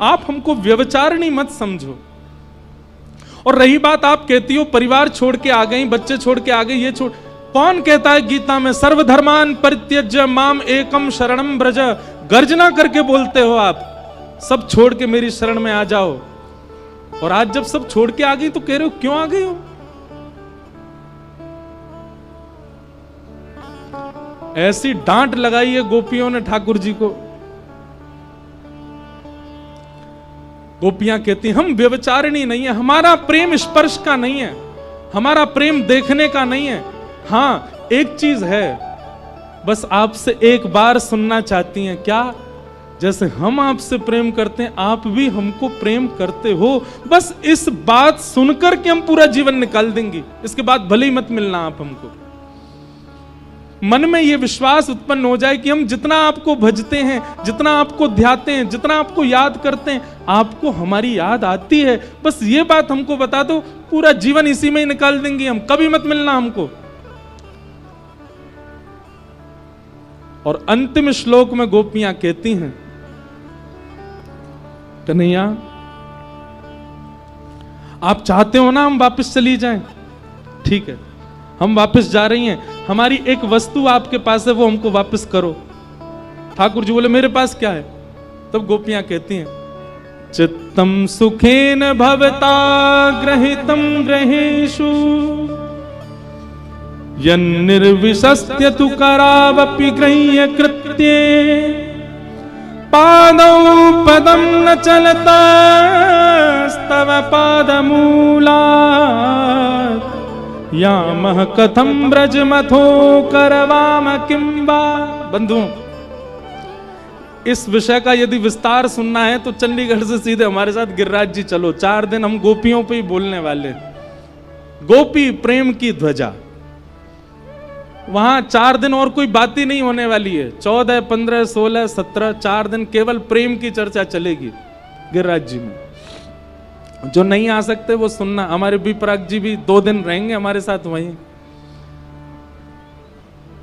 आप हमको व्यभिचारिणी मत समझो। और रही बात आप कहती हो परिवार छोड़ के आ गई, बच्चे छोड़ के आ गई, ये छोड़, कौन कहता है गीता में सर्वधर्मान परित्यज्य माम एकम शरणम ब्रज? गर्जना करके बोलते हो आप, सब छोड़ के मेरी शरण में आ जाओ। और आज जब सब छोड़ के आ गई तो कह रहे हो क्यों आ गई हो? ऐसी डांट लगाई है गोपियों ने ठाकुर जी को। गोपियां कहती हम व्यभिचारिणी नहीं है, हमारा प्रेम स्पर्श का नहीं है, हमारा प्रेम देखने का नहीं है। हां एक चीज है, बस आपसे एक बार सुनना चाहती हैं। क्या? जैसे हम आपसे प्रेम करते हैं आप भी हमको प्रेम करते हो। बस इस बात सुनकर के हम पूरा जीवन निकाल देंगे, इसके बाद भले ही मत मिलना आप हमको। मन में ये विश्वास उत्पन्न हो जाए कि हम जितना आपको भजते हैं, जितना आपको ध्याते हैं, जितना आपको याद करते हैं, आपको हमारी याद आती है। बस ये बात हमको बता दो, पूरा जीवन इसी में ही निकाल देंगे हम, कभी मत मिलना हमको। और अंतिम श्लोक में गोपियां कहती हैं, कन्हैया आप चाहते हो ना हम वापस चली जाएं, ठीक है हम वापस जा रही हैं, हमारी एक वस्तु आपके पास है वो हमको वापस करो। ठाकुर जी बोले मेरे पास क्या है? तब गोपियां कहती हैं, चित्तम सुखेन भवता ग्रहितम ग्रहेषु यन्निर्विशस्त्य तु करावपि गृह्य कृत्ये पादौ पदम न चलता स्तव पादमूलात् यामः कथम ब्रजमथो करवाम किंबा। बंधुओं, इस विषय का यदि विस्तार सुनना है तो चंडीगढ़ से सीधे हमारे साथ गिरिराज जी चलो, 4 दिन हम गोपियों पे ही बोलने वाले। गोपी प्रेम की ध्वजा, वहां 4 दिन और कोई बात ही नहीं होने वाली है। 14, 15, 16, 17 4 दिन केवल प्रेम की चर्चा चलेगी गिरिराज जी में। जो नहीं आ सकते वो सुनना, हमारे विपराग जी भी 2 दिन रहेंगे हमारे साथ वहीं।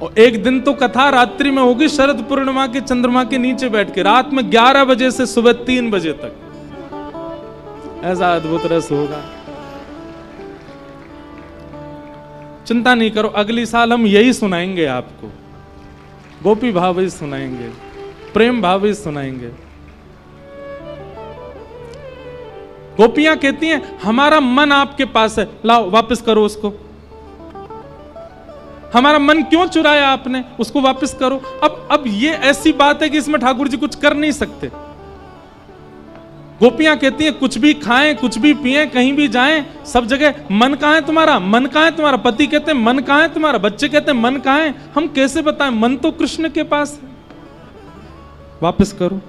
और एक दिन तो कथा रात्रि में होगी, शरद पूर्णिमा के चंद्रमा के नीचे बैठ के रात में 11 बजे से सुबह 3 बजे तक। ऐसा अद्भुत रस होगा, चिंता नहीं करो, अगली साल हम यही सुनाएंगे आपको, गोपी भाव ही सुनाएंगे, प्रेम भाव ही सुनाएंगे। गोपियां कहती हैं हमारा मन आपके पास है, लाओ वापस करो उसको। हमारा मन क्यों चुराया आपने, उसको वापस करो। अब ये ऐसी बात है कि इसमें ठाकुर जी कुछ कर नहीं सकते। गोपियां कहती हैं कुछ भी खाएं, कुछ भी पिएं, कहीं भी जाएं, सब जगह मन कहां है तुम्हारा, मन कहां है तुम्हारा। पति कहते हैं मन कहां है तुम्हारा, बच्चे कहते हैं मन कहां है। हम कैसे बताएं, मन तो कृष्ण के पास है, वापस करो।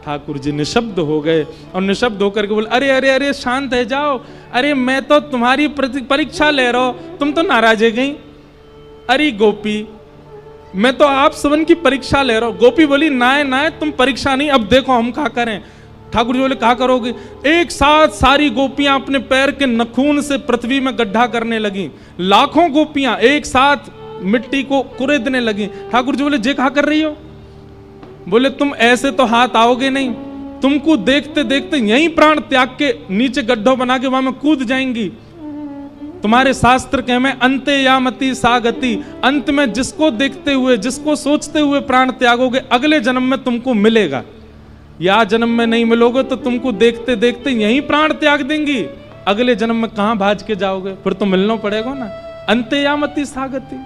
ठाकुर जी निशब्द हो गए और निशब्द होकर के बोले अरे अरे अरे शांत है जाओ, अरे मैं तो तुम्हारी परीक्षा ले रहा हूं, तुम तो नाराज है गई। अरे गोपी मैं तो आप सबन की परीक्षा ले रहा हूं। गोपी बोली नाय नाय तुम परीक्षा नहीं, अब देखो हम क्या करें। ठाकुर जी बोले क्या करोगे? एक साथ सारी गोपियां अपने पैर के नखून से पृथ्वी में गड्ढा करने लगी। लाखों गोपियां एक साथ मिट्टी को कुरेदने लगी। ठाकुर जी बोले जे क्या कर रही हो? बोले तुम ऐसे तो हाथ आओगे नहीं, तुमको देखते देखते यहीं प्राण त्याग के नीचे गड्ढों बना के वहां में कूद जाएंगी। तुम्हारे शास्त्र के में अंते यामति सागति, अंत में जिसको देखते हुए जिसको सोचते हुए प्राण त्यागोगे अगले जन्म में तुमको मिलेगा। या जन्म में नहीं मिलोगे तो तुमको देखते देखते यहीं प्राण त्याग देंगी, अगले जन्म में कहां भाज के जाओगे, फिर तो मिलना पड़ेगा ना। अंते यामति सागति।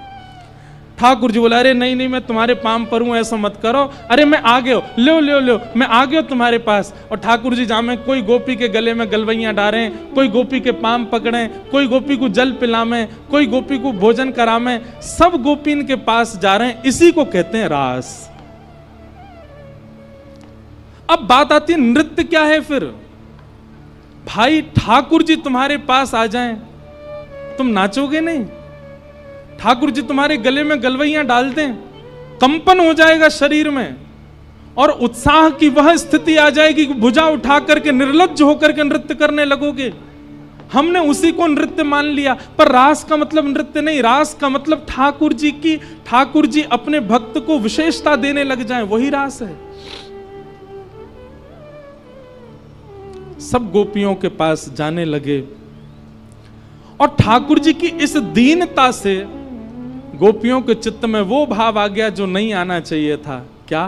ठाकुर जी बोला अरे नहीं नहीं मैं तुम्हारे पाम पर हूं, ऐसा मत करो। अरे मैं आ गया, लो लो लो मैं आ गया तुम्हारे पास। और ठाकुर जी जामे कोई गोपी के गले में गलवैयां डालें, कोई गोपी के पाम पकड़ें, कोई गोपी को जल पिलामें, कोई गोपी को भोजन करामें, सब गोपीन के पास जा रहे हैं। इसी को कहते हैं रास। अब बात आती है नृत्य क्या है फिर? भाई ठाकुर जी तुम्हारे पास आ जाएं, तुम नाचोगे नहीं? ठाकुर जी तुम्हारे गले में गलवैयां डाल दें, कंपन हो जाएगा शरीर में और उत्साह की वह स्थिति आ जाएगी कि भुजा उठा करके निर्लज्ज होकर के नृत्य करने लगोगे। हमने उसी को नृत्य मान लिया, पर रास का मतलब नृत्य नहीं, रास का मतलब ठाकुर जी अपने भक्त को विशेषता देने लग जाएं, वही रास है। सब गोपियों के पास जाने लगे और ठाकुर जी की इस दीनता से गोपियों के चित्त में वो भाव आ गया जो नहीं आना चाहिए था। क्या?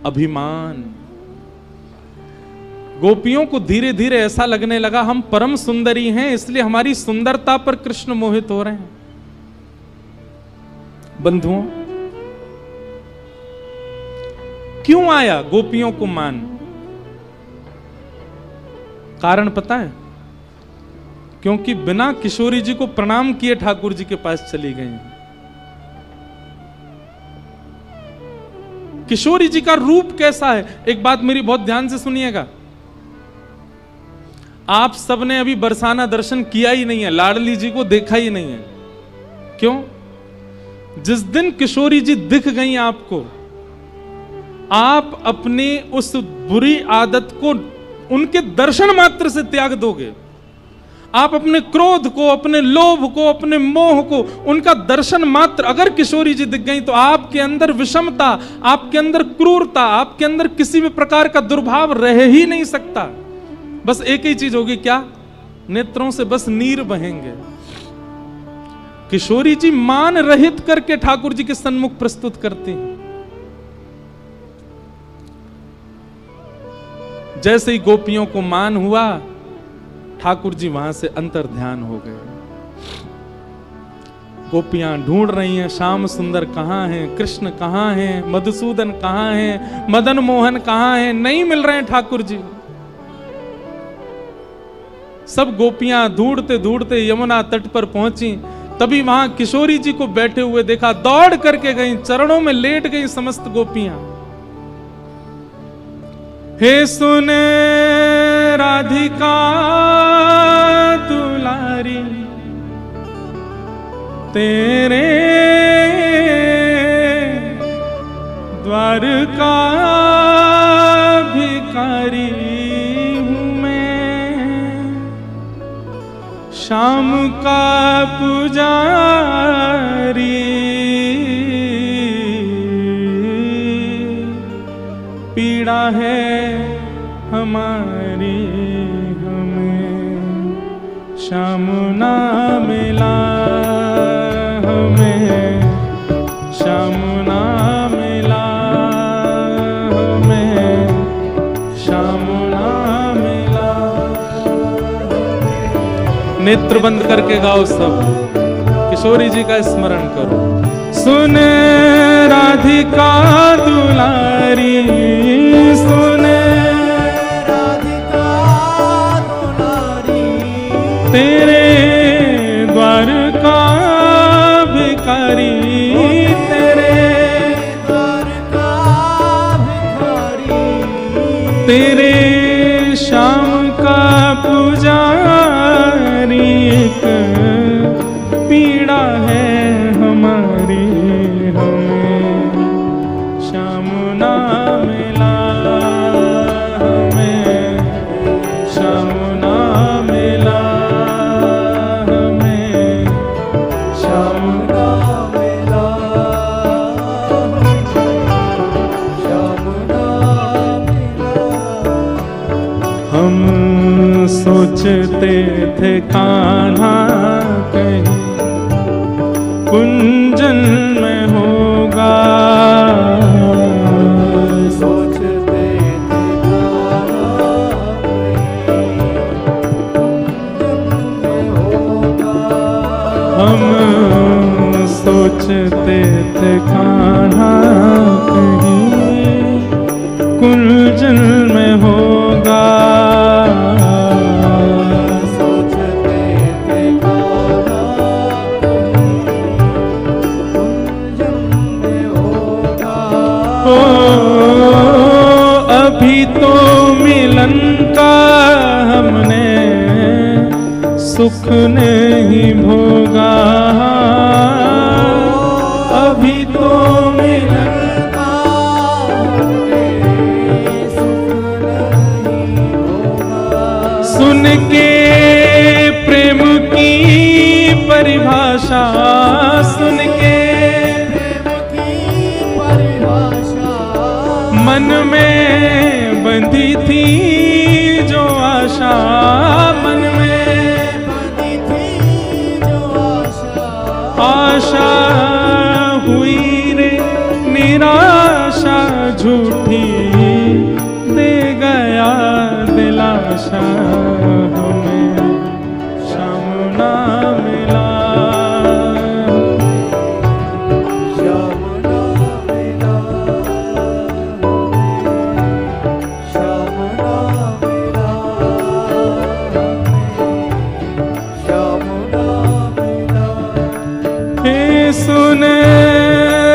अभिमान। गोपियों को धीरे धीरे ऐसा लगने लगा हम परम सुंदरी हैं, इसलिए हमारी सुंदरता पर कृष्ण मोहित हो रहे हैं। बंधुओं, क्यों आया गोपियों को मान? कारण पता है? क्योंकि बिना किशोरी जी को प्रणाम किए ठाकुर जी के पास चली गई। किशोरी जी का रूप कैसा है। एक बात मेरी बहुत ध्यान से सुनिएगा, आप सबने अभी बरसाना दर्शन किया ही नहीं है, लाडली जी को देखा ही नहीं है। क्यों? जिस दिन किशोरी जी दिख गई आपको, आप अपनी उस बुरी आदत को उनके दर्शन मात्र से त्याग दोगे। आप अपने क्रोध को, अपने लोभ को, अपने मोह को, उनका दर्शन मात्र, अगर किशोरी जी दिख गई तो आपके अंदर विषमता, आपके अंदर क्रूरता, आपके अंदर किसी भी प्रकार का दुर्भाव रह ही नहीं सकता। बस एक ही चीज होगी, क्या? नेत्रों से बस नीर बहेंगे। किशोरी जी मान रहित करके ठाकुर जी के सन्मुख प्रस्तुत करती हैं। जैसे ही गोपियों को मान हुआ, ठाकुर जी वहां से अंतर ध्यान हो गए। गोपियां ढूंढ रही हैं, श्याम सुंदर कहां हैं, कृष्ण कहां हैं, मधुसूदन कहां हैं, मदन मोहन कहां हैं, नहीं मिल रहे हैं ठाकुर जी। सब गोपियां ढूंढते ढूंढते यमुना तट पर पहुंची, तभी वहां किशोरी जी को बैठे हुए देखा, दौड़ करके गई, चरणों में लेट गई समस्त गोपियां। हे सुन राधिका दुलारी, तेरे द्वार का भिखारी हूं मैं, श्याम का पुजारी, पीड़ा है हमारी हमें श्याम ना मिला, हमें श्याम ना मिला, हमें श्याम ना मिला। नेत्र बंद करके गाओ सब, किशोरी जी का स्मरण करो। सुन राधिका दुलारी, सुन राधिका दुलारी, तेरे द्वार का भिखारी, तेरे द्वार का भिखारी, तेरे श्याम का पुजारी, एक पीड़ा है हमारी हमें श्याम ना मिला, हमें श्याम ना मिला, हमें श्याम ना मिला, श्याम ना मिला। हम सोचते थे कान्हा कहीं कुंजन में होगा, सोचते थे हम सोचते थे कान्हा कहीं कुंजन में होगा, सोचते थे ओ अभी तो मिलन का हमने सुख नहीं भोगा, अभी तो मिलन का सुख नहीं होगा। सुन के प्रेम की परिभाषा, सुन के मन में बंधी थी जो आशा, मन में बंधी थी जो आशा, आशा हुई रे निराशा, झूठी दे गया दिलाशा, हमें श्याम ना मिला, श्याम ना मिला, श्याम ना मिला, श्याम ना मिला। हे सुन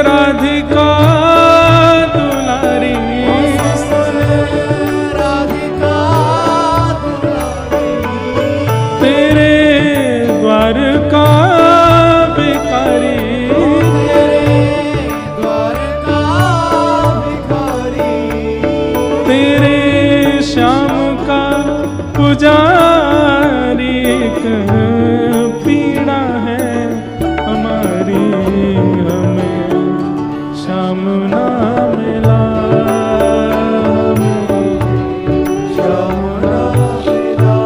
राधिका दुलारी, पुजारी पीड़ा है हमारी, हमें श्याम ना मिला, श्याम ना मिला,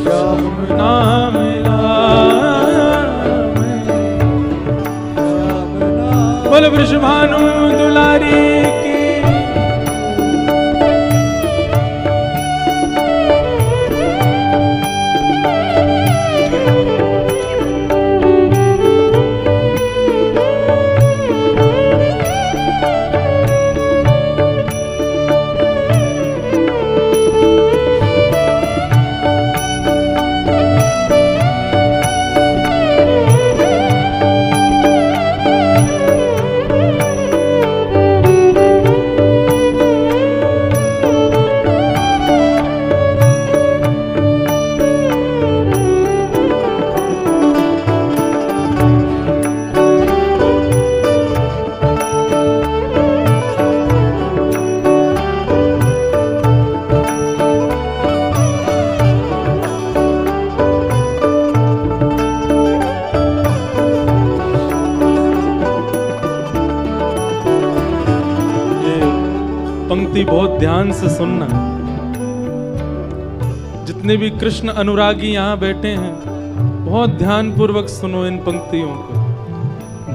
श्याम ना मिला, श्याम ना। बोल वृषभानु दुलारी की। पंक्ति बहुत ध्यान से सुनना। जितने भी कृष्ण अनुरागी यहाँ बैठे हैं, बहुत ध्यान पूर्वक सुनो इन पंक्तियों को।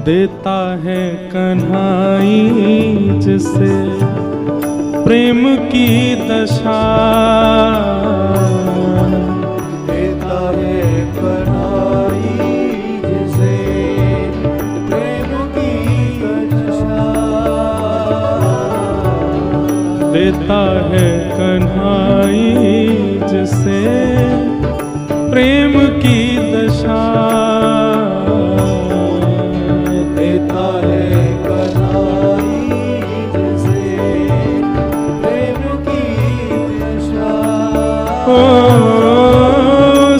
देता है कन्हाई जिसे प्रेम की दशा, देता है कन्हाई जिसे प्रेम की दशा, देता है कन्हाई जिसे प्रेम की दशा, देता है कन्हाई जिसे प्रेम की दशा। ओ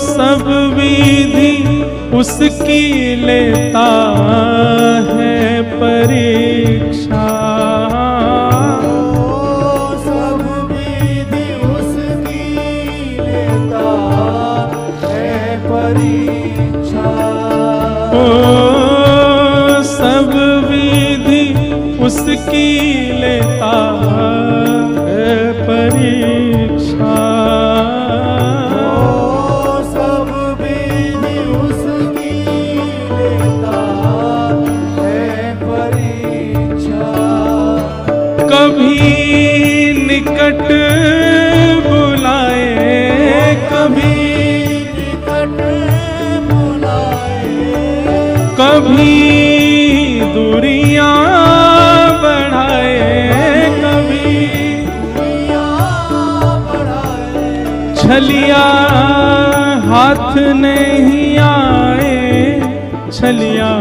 सब विधि उसकी लेता है परीक्षा, सब विधि उसकी लेता है परीक्षा, ओ सब विधि उसकी लेता है परीक्षा, सब विधि उसकी लेता है परीक्षा। कभी निकट बुलाए, कभी निकट बुलाए, कभी दूरियां बढ़ाए, कभी दुनिया बढ़ाए, छलिया हाथ नहीं आए, छलिया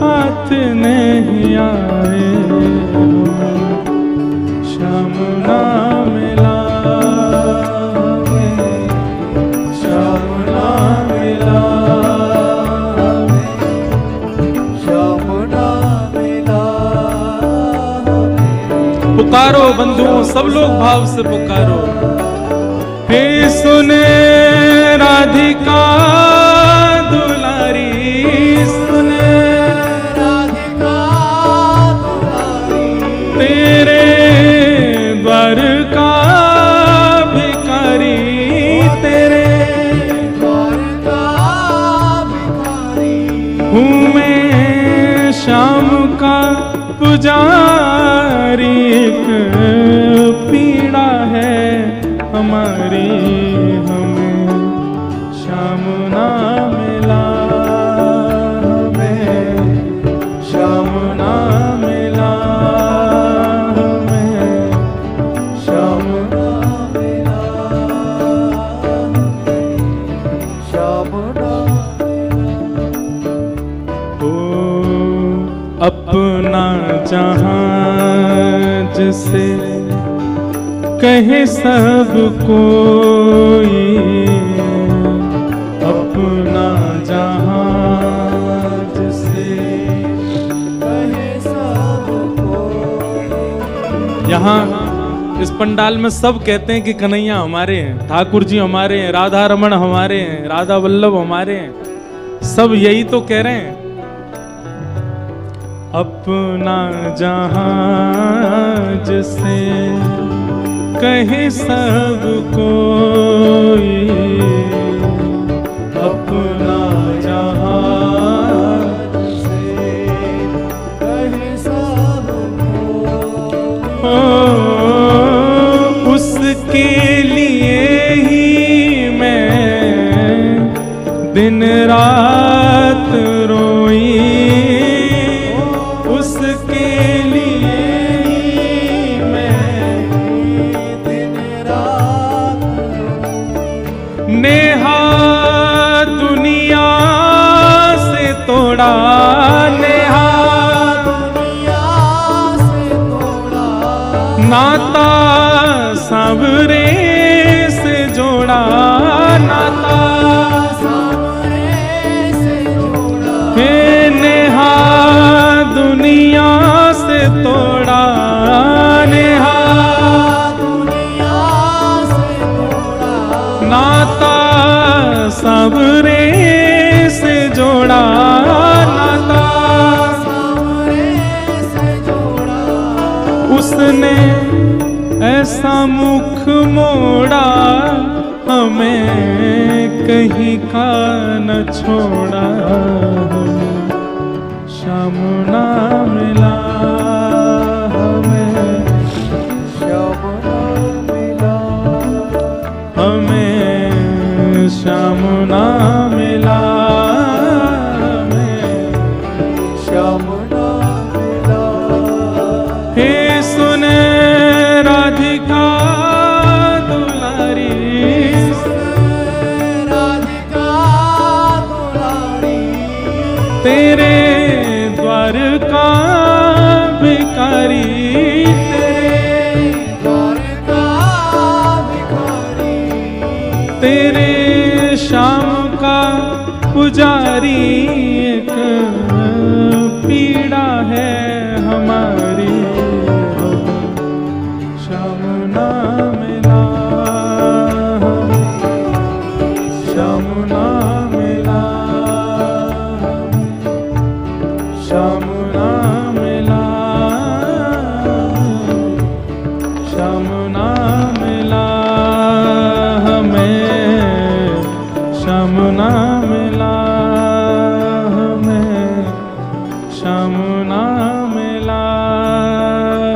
हाथ नहीं आए, श्याम ना मिला, श्याम ना मिला, श्याम ना मिला। पुकारो बंधुओं, सब लोग भाव से पुकारो। हे सुने राधिका दुलारी, सुने राधिका दुलारी, तेरे द्वार का भिखारी, तेरे द्वार का भिखारी, हूँ मैं श्याम का पुजारी, एक पीड़ा है हमारी, हमें श्याम ना मिला, हमें श्याम ना मिला, हमें श्याम ना मिला, श्याम ना ओ अपना जहां जिसे कहे सब कोई, अपना जहां जिसे कहे सब को। यहाँ इस पंडाल में सब कहते हैं कि कन्हैया हमारे हैं, ठाकुर जी हमारे हैं, राधा रमण हमारे हैं, राधा वल्लभ हमारे हैं, सब यही तो कह रहे हैं। अपना जहां जिसे कहे सब कोई, अपना जहां जिसे कहे सब कोई, उसके लिए ही मैं दिन रात रोई, उसके लिए ही मैं दिन रात रोई। नेहा दुनिया से तोड़ा, नेहा दुनिया से तोड़ा, नाता सांवरे से जोड़ा, नाता सामने से जोड़ा। हे नेहा दुनिया से तोड़ा, नेहा दुनिया से तोड़ा, नाता सांवरे से जोड़ा, नाता सामने से जोड़ा। उसने ऐसा मुख मोड़ा, हमें कहीं का न छोड़ा, श्याम ना मिला हमें, श्याम ना मिला, हमें श्याम ना मिला, हमें श्याम ना मिला। हे सुने राधिका दुलारी, राधिका दुलारी, तेरे द्वार का भिखारी, तेरे द्वार का भिखारी, तेरे श्याम का पुजारी, एक पीड़ा है हमारी, श्याम ना मिला, श्याम ना मिला, श्याम ना मिला, श्याम ना मिला हमें, श्याम ना मिला हमें, श्याम ना मिला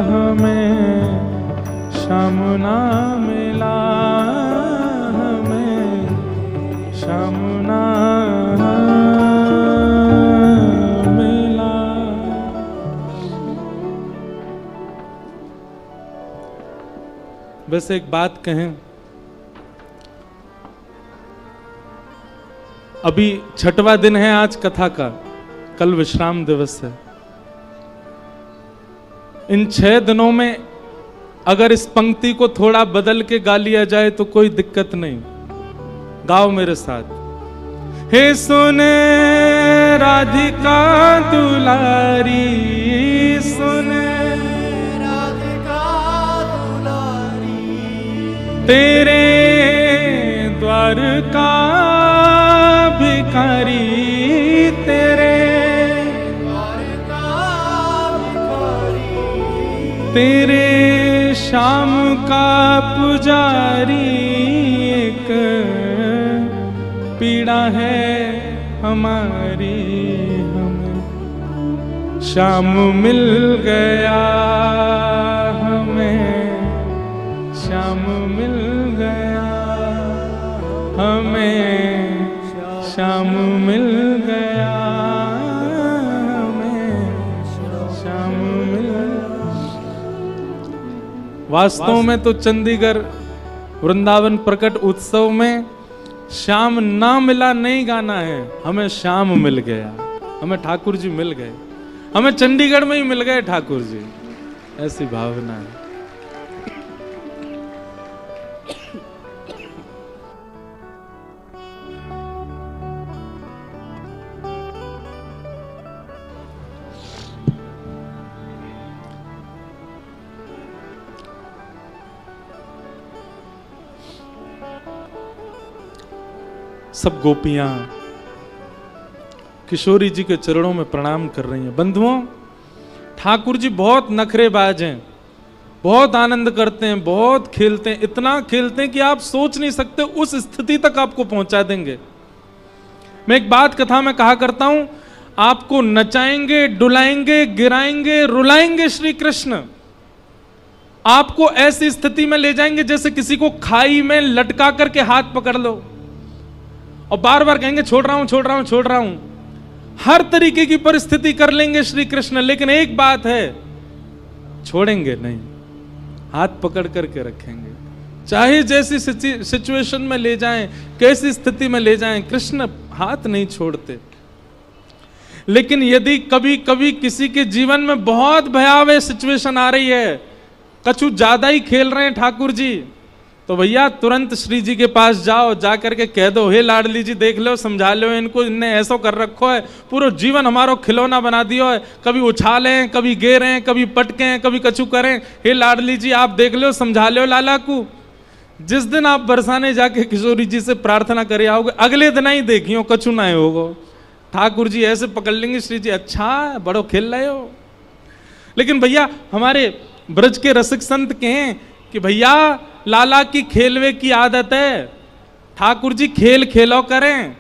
हमें, श्याम ना मिला हमें, श्याम ना मिला। वैसे एक बात कहें, अभी 6वां दिन है आज कथा का, कल विश्राम दिवस है। इन 6 दिनों में अगर इस पंक्ति को थोड़ा बदल के गा लिया जाए तो कोई दिक्कत नहीं। गाओ मेरे साथ। हे सुने राधिका दुलारी, सुने राधिका दुलारी, तेरे द्वार का भिखारी, तेरे द्वार का भिखारी, तेरे श्याम का पुजारी, एक पीड़ा है हमारी, हमें श्याम मिल गया, हमें श्याम मिल गया, हमें श्याम मिल गया, हमें श्याम मिल गया। वास्तव में तो चंडीगढ़ वृंदावन प्रकट उत्सव में श्याम ना मिला नहीं गाना है, हमें श्याम मिल गया, हमें ठाकुर जी मिल गए, हमें चंडीगढ़ में ही मिल गए ठाकुर जी, ऐसी भावना है। सब गोपियां किशोरी जी के चरणों में प्रणाम कर रही हैं। बंधुओं, ठाकुर जी बहुत नखरेबाज हैं, बहुत आनंद करते हैं, बहुत खेलते हैं, इतना खेलते हैं कि आप सोच नहीं सकते, उस स्थिति तक आपको पहुंचा देंगे। मैं एक बात कथा में कहा करता हूं, आपको नचाएंगे, डुलाएंगे, गिराएंगे, रुलाएंगे श्री कृष्ण। आपको ऐसी स्थिति में ले जाएंगे जैसे किसी को खाई में लटका करके हाथ पकड़ लो और बार बार कहेंगे छोड़ रहा हूं, छोड़ रहा हूं, छोड़ रहा हूं। हर तरीके की परिस्थिति कर लेंगे श्री कृष्ण, लेकिन एक बात है, छोड़ेंगे नहीं, हाथ पकड़ करके रखेंगे। चाहे जैसी सिचुएशन में ले जाएं, कैसी स्थिति में ले जाएं, कृष्ण हाथ नहीं छोड़ते। लेकिन यदि कभी कभी किसी के जीवन में बहुत भयावह सिचुएशन आ रही है, कछु ज्यादा ही खेल रहे हैं ठाकुर जी, तो भैया तुरंत श्री जी के पास जाओ, जा करके कह दो, हे लाडली जी देख लो, समझा लो इनको, इनने ऐसा कर रखो है, पूरा जीवन हमारो खिलौना बना दियो है, कभी उछालें, कभी गिरें, कभी पटकें, कभी कछु करें। हे लाडली जी आप देख लो, समझा लो लाला को। जिस दिन आप बरसाने जाके किशोरी जी से प्रार्थना करे आओगे, अगले दिन ही देखियो कछु ना होगो। ठाकुर जी ऐसे पकड़ लेंगे, श्री जी अच्छा बड़ो खेल रहे हो। लेकिन भैया हमारे ब्रज के रसिक संत कहें कि भैया लाला की खेलवे की आदत है, ठाकुर जी खेल खेलो करें।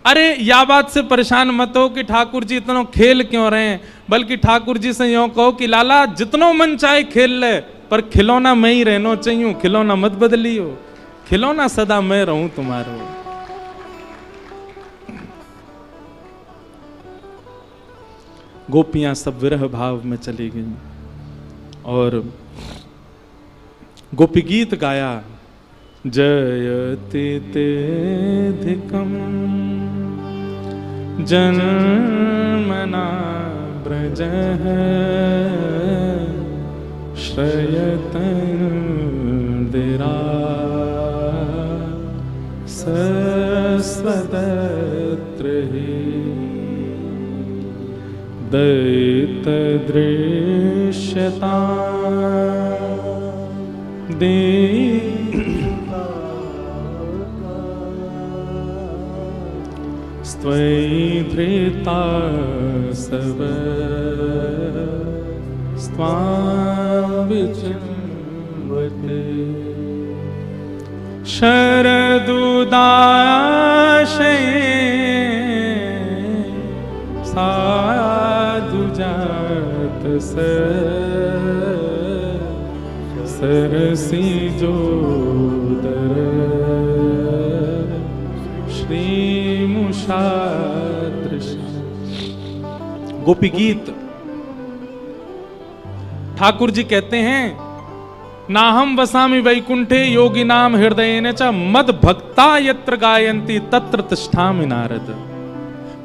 अरे या बात से परेशान मत हो कि ठाकुर जी इतना खेल क्यों रहे हैं, बल्कि ठाकुर जी से यूं कहो कि लाला जितनो मन चाहे खेल ले, पर खिलौना मैं ही रहना चाहिए, खिलौना मत बदलियो, खिलौना सदा मैं रहूं तुम्हारो। गोपियां सब विरह भाव में चली गई और गोपी गीत गाया, जयति तेधिकम जन्मना ब्रजः श्रयतन्दिरा सस्वतत्र हि दैतदृश्यता स्त्वयि धृता सव स्वां विचिन्वते शरदुदाशये साधु जात सरसी जोदर श्रीमुषादृश। गोपी गीत ठाकुर जी कहते हैं, नाहम वसामि वैकुंठे योगी नाम हृदयेन च मद भक्ता यत्र गायन्ति तत्र तिष्ठामि नारद।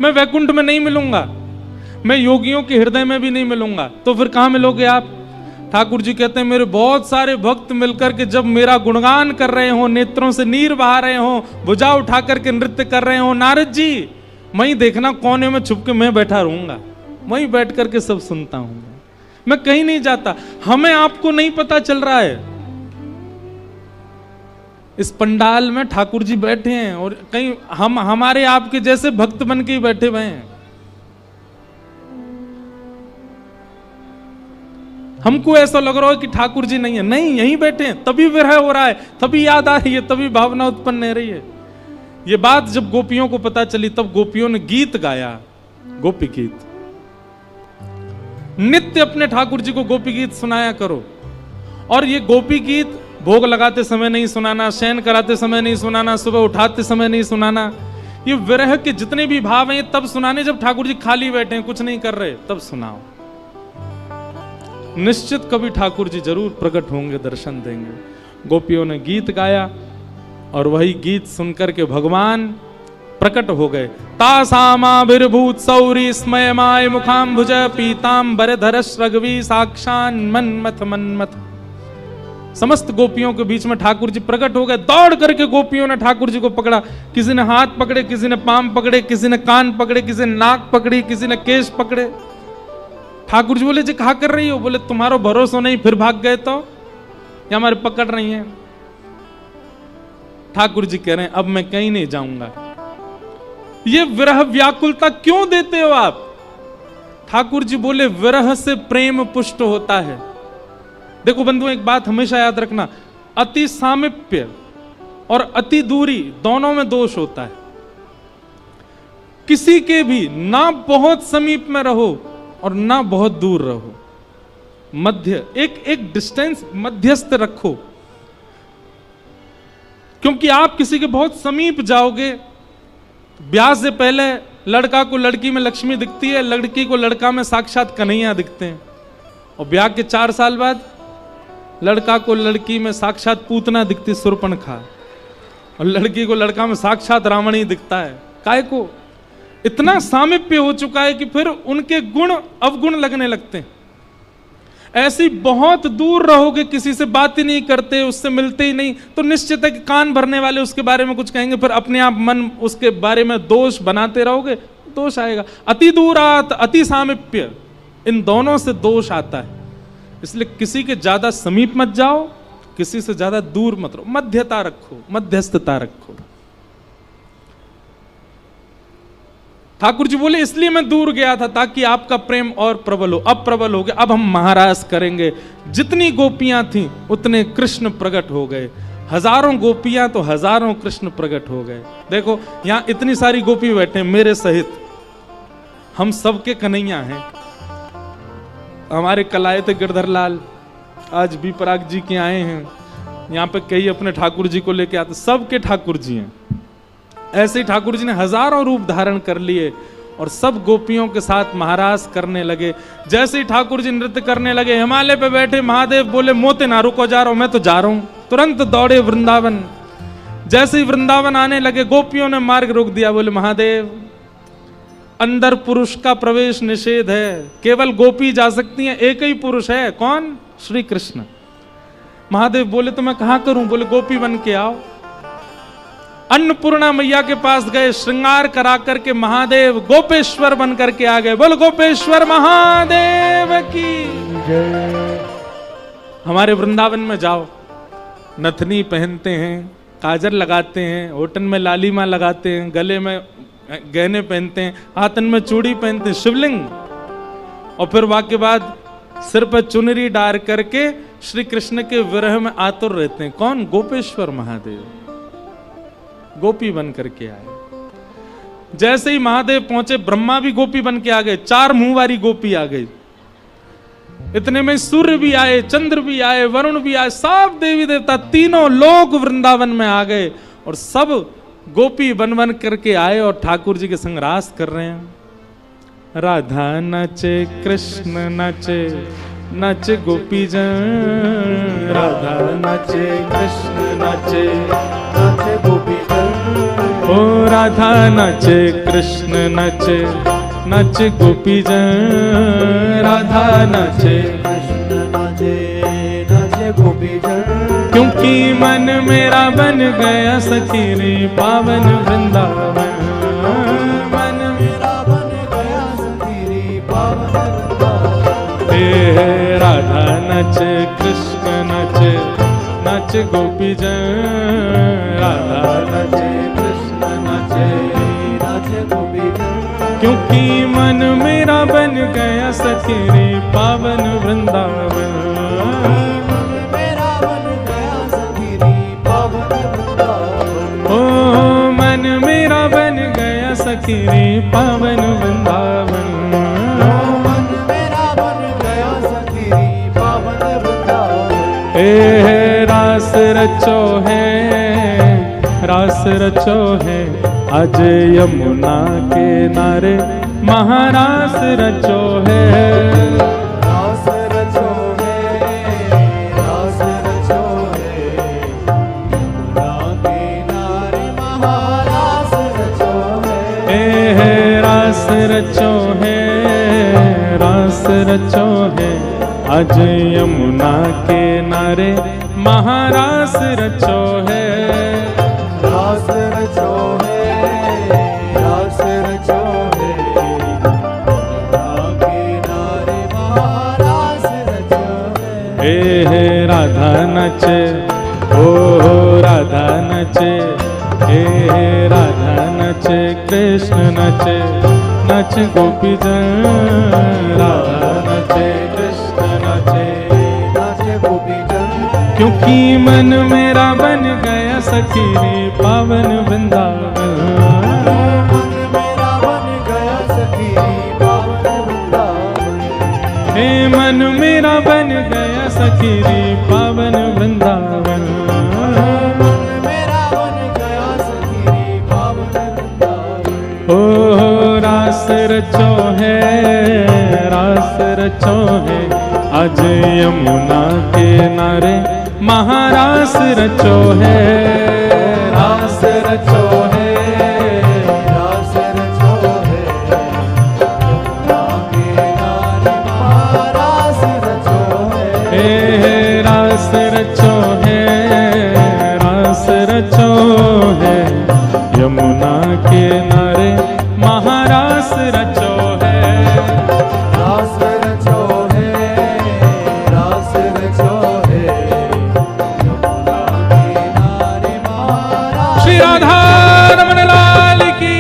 मैं वैकुंठ में नहीं मिलूंगा, मैं योगियों के हृदय में भी नहीं मिलूंगा, तो फिर कहां मिलोगे आप? ठाकुर जी कहते हैं, मेरे बहुत सारे भक्त मिलकर के जब मेरा गुणगान कर रहे हो, नेत्रों से नीर बहा रहे हो, भुजा उठा करके नृत्य कर रहे हो, नारद जी वहीं देखना कोने में छुप के मैं बैठा रहूंगा, वहीं बैठ करके सब सुनता हूं, मैं कहीं नहीं जाता। हमें आपको नहीं पता चल रहा है, इस पंडाल में ठाकुर जी बैठे हैं और कहीं हम हमारे आपके जैसे भक्त बन के ही बैठे हुए हैं। हमको ऐसा लग रहा है कि ठाकुर जी नहीं है, नहीं यहीं बैठे हैं, तभी विरह हो रहा है, तभी याद आ रही है, तभी भावना उत्पन्न हो रही है। ये बात जब गोपियों को पता चली तब गोपियों ने गीत गाया, गोपी गीत। नित्य अपने ठाकुर जी को गोपी गीत सुनाया करो। और ये गोपी गीत भोग लगाते समय नहीं सुनाना, शयन कराते समय नहीं सुनाना, सुबह उठाते समय नहीं सुनाना। ये विरह के जितने भी भाव हैं तब सुनाने जब ठाकुर जी खाली बैठे हैं, कुछ नहीं कर रहे, तब सुनाओ। निश्चित कभी ठाकुर जी जरूर प्रकट होंगे, दर्शन देंगे। गोपियों ने गीत गाया और वही गीत सुनकर के भगवान प्रकट हो गए। तासामाभिर्भूत सौरी स्मयमाय मुखाम्भुज पीताम्बरधरश रघवी साक्षान मन्मथ मन्मथ। समस्त गोपियों के बीच में ठाकुर जी प्रकट हो गए। दौड़ करके गोपियों ने ठाकुर जी को पकड़ा, किसी ने हाथ पकड़े, किसी ने पांव पकड़े, किसी ने कान पकड़े, किसी ने नाक पकड़ी, किसी ने केश पकड़े। ठाकुर जी बोले, जी कहा कर रही हो? बोले, तुम्हारो भरोसा नहीं, फिर भाग गए तो या हमारे पकड़ रही हैं। ठाकुर जी कह रहे हैं, अब मैं कहीं नहीं जाऊंगा, ये विरह व्याकुलता क्यों देते हो आप? ठाकुर जी बोले विरह से प्रेम पुष्ट होता है। देखो बंधुओं, एक बात हमेशा याद रखना, अति सामीप्य और अति दूरी दोनों में दोष होता है। किसी के भी ना बहुत समीप में रहो और ना बहुत दूर रहो, मध्य एक डिस्टेंस मध्यस्थ रखो। क्योंकि आप किसी के बहुत समीप जाओगे, ब्याह से पहले लड़का को लड़की में लक्ष्मी दिखती है, लड़की को लड़का में साक्षात कन्हैया दिखते हैं, और ब्याह के 4 साल बाद लड़का को लड़की में साक्षात पूतना दिखती शूर्पणखा, और लड़की को लड़का में साक्षात रावण ही दिखता है। काहे को? इतना सामीप्य हो चुका है कि फिर उनके गुण अवगुण लगने लगते हैं। ऐसी बहुत दूर रहोगे, किसी से बात ही नहीं करते, उससे मिलते ही नहीं, तो निश्चित है कि कान भरने वाले उसके बारे में कुछ कहेंगे, फिर अपने आप मन उसके बारे में दोष बनाते रहोगे, दोष आएगा। अति दूरात अति सामीप्य, इन दोनों से दोष आता है। इसलिए किसी के ज्यादा समीप मत जाओ, किसी से ज्यादा दूर मत रहो, मध्यता रखो, मध्यस्थता रखो। ठाकुर जी बोले इसलिए मैं दूर गया था ताकि आपका प्रेम और प्रबल हो। अब प्रबल हो गया, अब हम महारास करेंगे। जितनी गोपियां थीं उतने कृष्ण प्रकट हो गए, हजारों गोपियां तो हजारों कृष्ण प्रकट हो गए। देखो यहां इतनी सारी गोपी बैठे मेरे सहित, हम सबके कन्हैया हैं। हमारे कल आए थे गिरधर लाल, आज भी पराग जी के आए हैं, यहाँ पे कई अपने ठाकुर जी को लेके आते, सबके ठाकुर जी हैं। ऐसे ही ठाकुर जी ने हजारों रूप धारण कर लिए और सब गोपियों के साथ महारास करने लगे। जैसे ही ठाकुर जी नृत्य करने लगे, हिमालय पे बैठे महादेव बोले मोते ना रुको, जा रहा हूं, मैं तो जा रहा हूं। तुरंत दौड़े वृंदावन। जैसे ही वृंदावन आने लगे, गोपियों ने मार्ग रोक दिया, बोले महादेव अंदर पुरुष का प्रवेश निषेध है, केवल गोपी जा सकती हैं, एक ही पुरुष है, कौन? श्री कृष्ण। महादेव बोले तो मैं कहां करूं? बोले गोपी बन के आओ। अन्नपूर्णा मैया के पास गए, श्रृंगार करा करके महादेव गोपेश्वर बन करके आ गए। बोलो गोपेश्वर महादेव की जय। हमारे वृंदावन में जाओ, नथनी पहनते हैं, काजल लगाते हैं, होठन में लालीमा लगाते हैं, गले में गहने पहनते हैं, हाथन में चूड़ी पहनते हैं, शिवलिंग, और फिर वाके बाद सिर पर चुनरी डाल करके श्री कृष्ण के विरह में आतुर रहते हैं। कौन? गोपेश्वर महादेव गोपी बन करके आए। जैसे ही महादेव पहुंचे, ब्रह्मा भी गोपी बन के आ गए, 4 मुंह वाली गोपी आ गई। इतने में सूर्य भी आए, चंद्र भी आए, वरुण भी आए, सब देवी देवता, तीनों लोग वृंदावन में आ गए और सब गोपी बन बन करके आए और ठाकुर जी के संग रास कर रहे हैं। राधा नाचे, कृष्ण नाचे, नाचे गोपी जन। राधा नाचे, कृष्ण नाचे, नाचे गोपी जन। ओ राधा नाचे, कृष्ण नाचे, नाचे गोपी जन। राधा नाचे, कृष्ण नाचे, नाचे गोपी जन। क्योंकि मन मेरा बन गया सखी रे पावन वृंदावन। मन मेरा बन गया सखी रे पावन वृंदावन। हे राधा नाचे, कृष्ण नाचे, नाचे गोपी जन। राधा नाचे, कृष्ण नाचे, नाचे गोपी जन। क्योंकि मन मेरा बन गया सखी रे पावन वृंदावन। ओ मन मेरा बन गया सखी रे पावन वृंदावन। मन मेरा बन गया सखी रे पावन वृंदावन। हे रास रचो है, रास रचो है, आज यमुना के नारे महारास रचो है। रास रचो है, रास रचो है, आज यमुना के नारे महारास रचो है। रास रचो है, रास रचो है, यमुना के नारे महारास रचो है। हे राधा नचे, ओ राधा नचे, हे राधा नचे कृष्ण नचे नच गोपी जन राधा नचे कृष्ण नचे नाच गोपी जन क्योंकि मन मेरा बन गया सखी रे पावन वृंदावन मन मेरा बन गया सखी पावन वृंदावन हे मन मेरा बन गया सखी रे पावन वृंदावन मन मेरा बन गया सखी पावन वृंदावन ओ रास रचो है आज यमुना के नारे महारास रचो है रास रचो है रास रचो है यमुना के नारे महारास रचो है रास रचो है रास रचो है यमुना के नारे महारास रचो है रास रचो है रास रचो है यमुना के नारे महारास श्री राधा रमण लाल की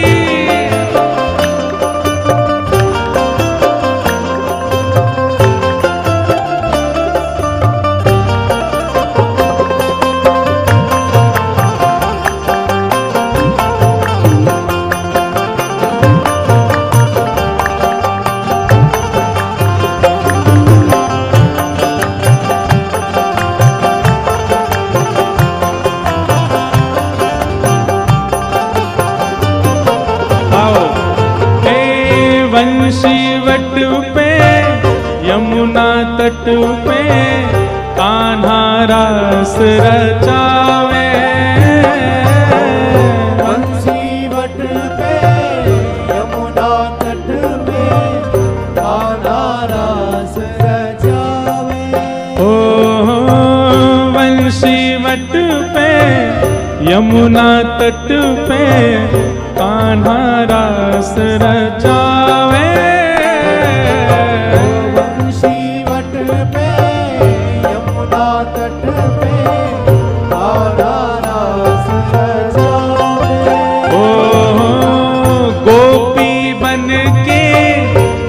वट पे यमुना तट पे कान्हा रास रचावे बंसी वट पे यमुना तट पे कान्हा रास रचावे ओ वंशी वट पे यमुना तट पे कान्हा रास रचावे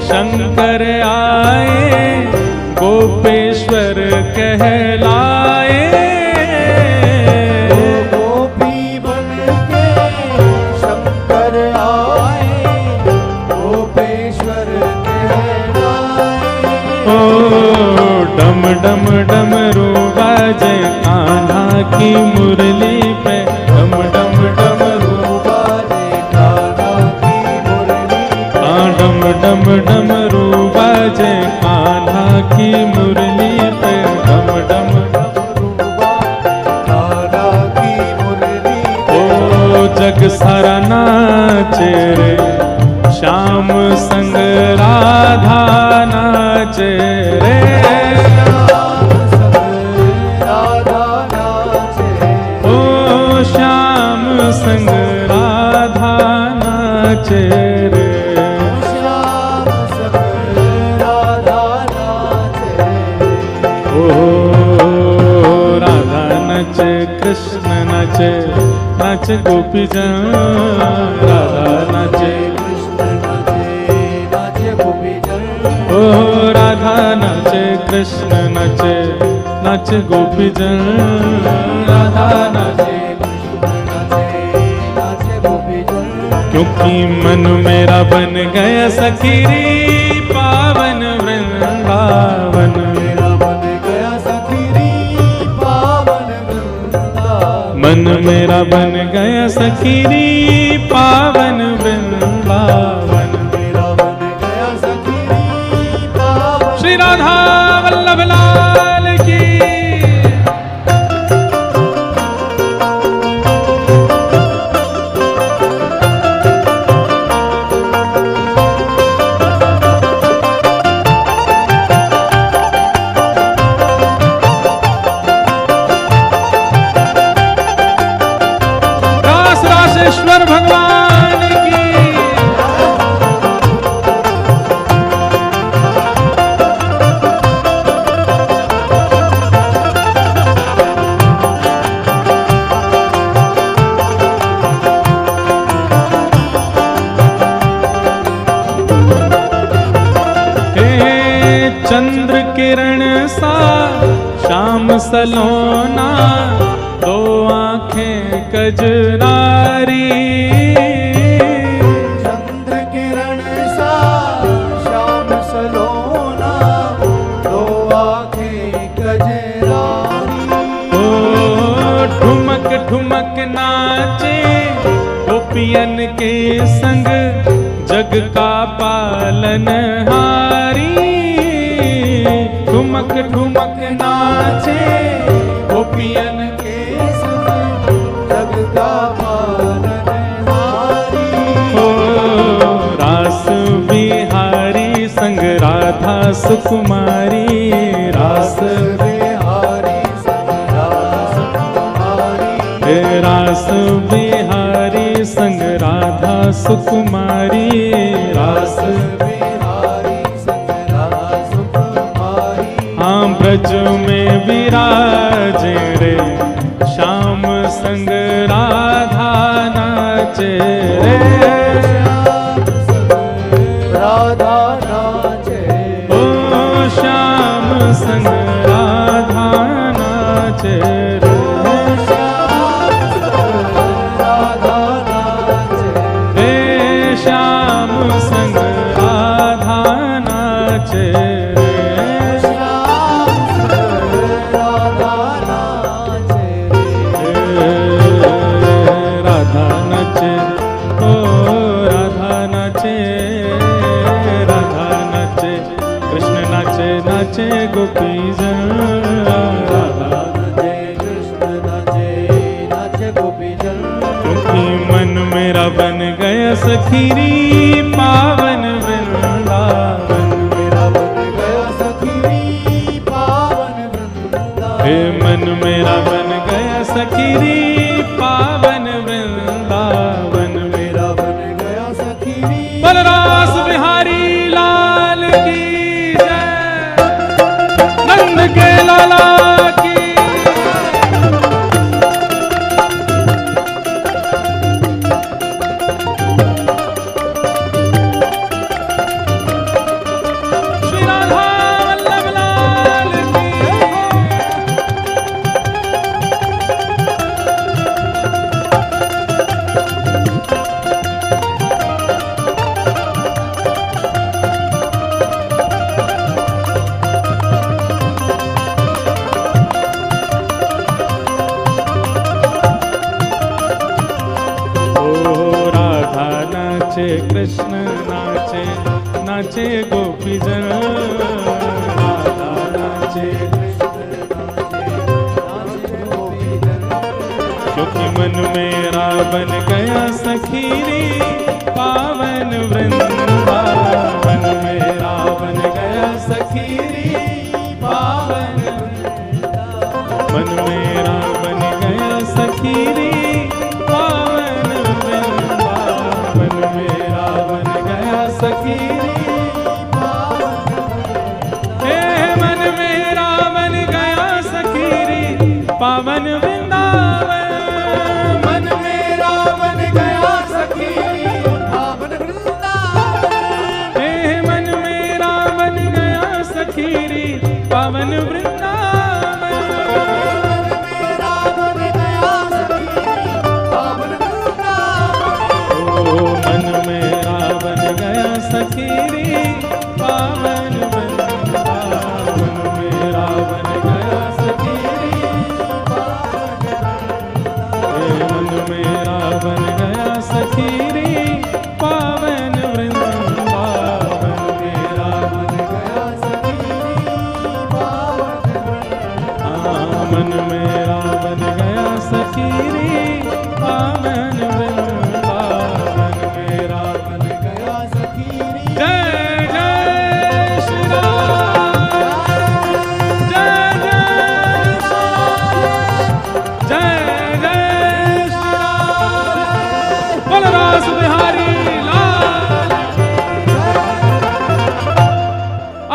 शंकर आए गोपेश्वर कहलाए गोपी बन के शंकर आए गोपेश्वर कहलाए ओ डम डम डमरू बाजे कान्हा की मुरली पे डम डम डमरू बाजे कान्हा की मुरली डम डम डमरू बाजे कान्हा की मुरली पे डम डम कान्हा की मुरली ओ जग सारा नाचे रे श्याम संग राधा नाचे रे श्याम संग राधा नाचे ओ श्याम संग राधा नाचे रे कृष्ण नाचे नाच गोपी जन राधा नाचे कृष्ण नाचे नाचे गोपी जन ओ राधा नाचे कृष्ण नाचे नाच गोपी जन राधा नाचे कृष्ण नाचे नाचे गोपी जन क्योंकि मन मेरा बन गया सखी रे पावन वृंदावन मेरा बन गया सखी रे पावन वृंदावन मन मेरा बन गया सखी रे पावन वृंदावन मेरा बन गया सखी रे पावन श्री राधा वल्लभ लाल की रासेश्वर भगवान की किरण सा श्याम सलोना, दो आंखें कजरारी। चंद्र किरण सा श्याम सलोना, दो आंखें कजरारी। ओ ठुमक ठुमक नाचे गोपियन के संग, जग का पालनहारी। ठुमक ठुमक नाचे गोपियन के संग, जग का पालनहारी। हो रास बिहारी संग राधा सुकुमारी। रास बिहारी संग राधा सुकुमारी। रास बिहारी संग राधा सुकुमारी। रास बिहारी संग राधा सुकुमारी। हाँ ब्रज में विराजे रे, श्याम संग राधा नाचे रे। राधा नाचे, ओ श्याम संग राधा नाचे रे। राधा नाचे, रे श्याम संग राधा नाचे रे। राधा नाचे, राधा नाचे, ओ राधा नाचे। राधा नाचे, कृष्ण नाचे, नाचे गोपी जन। राधा नाचे कृष्ण नाचे, नाचे गोपी जन। क्योंकि मन मेरा बन गया सखीरी, पावन वृंदावन। मेरा बन गया सखी पावन वृंदावन। हे मन मेरा बन गया सखीरी, पावन वृंदावन। मेरा बन गया सखी बलरास बिहारी लाल की जय, नंद के लाला की। श्री राधा वल्लभ लाल की। कृष्ण नाचे, नाचे गोपी जन। राधा नाचे, क्योंकि मन मेरा बन गया सखीरी, पावन वृंदावन। मेरा बन गया सखीरी, पावन। मन मेरा बन गया सखीरी, पावन वृंदावन। मेरा बन गया सखीरी, हे मन मेरा बन गया सखीरी, पावन वृंदावन। मन मेरा बन गया सखीरी, पावन वृंदावन। हे मन मेरा बन गया सखीरी, पावन वृंदावन। मेरा बन गया सखी पावन वृंदावन। ओ मन मेरा बन गया सखीरी, पावन वृंदावन। मेरा बन गया सखीरी, हे मन मेरा बन गया सखीरी, पावन वृंदावन। मेरा बन गया मन मेरा बन गया सखीरी, पावन वृंदावन। मेरा बन गया सखी जय जय श्री राम, जय जय श्री राम, जय जय श्री राम। बलरास बिहारी लाल।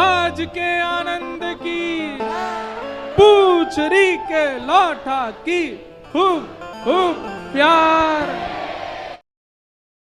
आज के आनंद की पूछरी के लौटा की खूब खूब प्यार।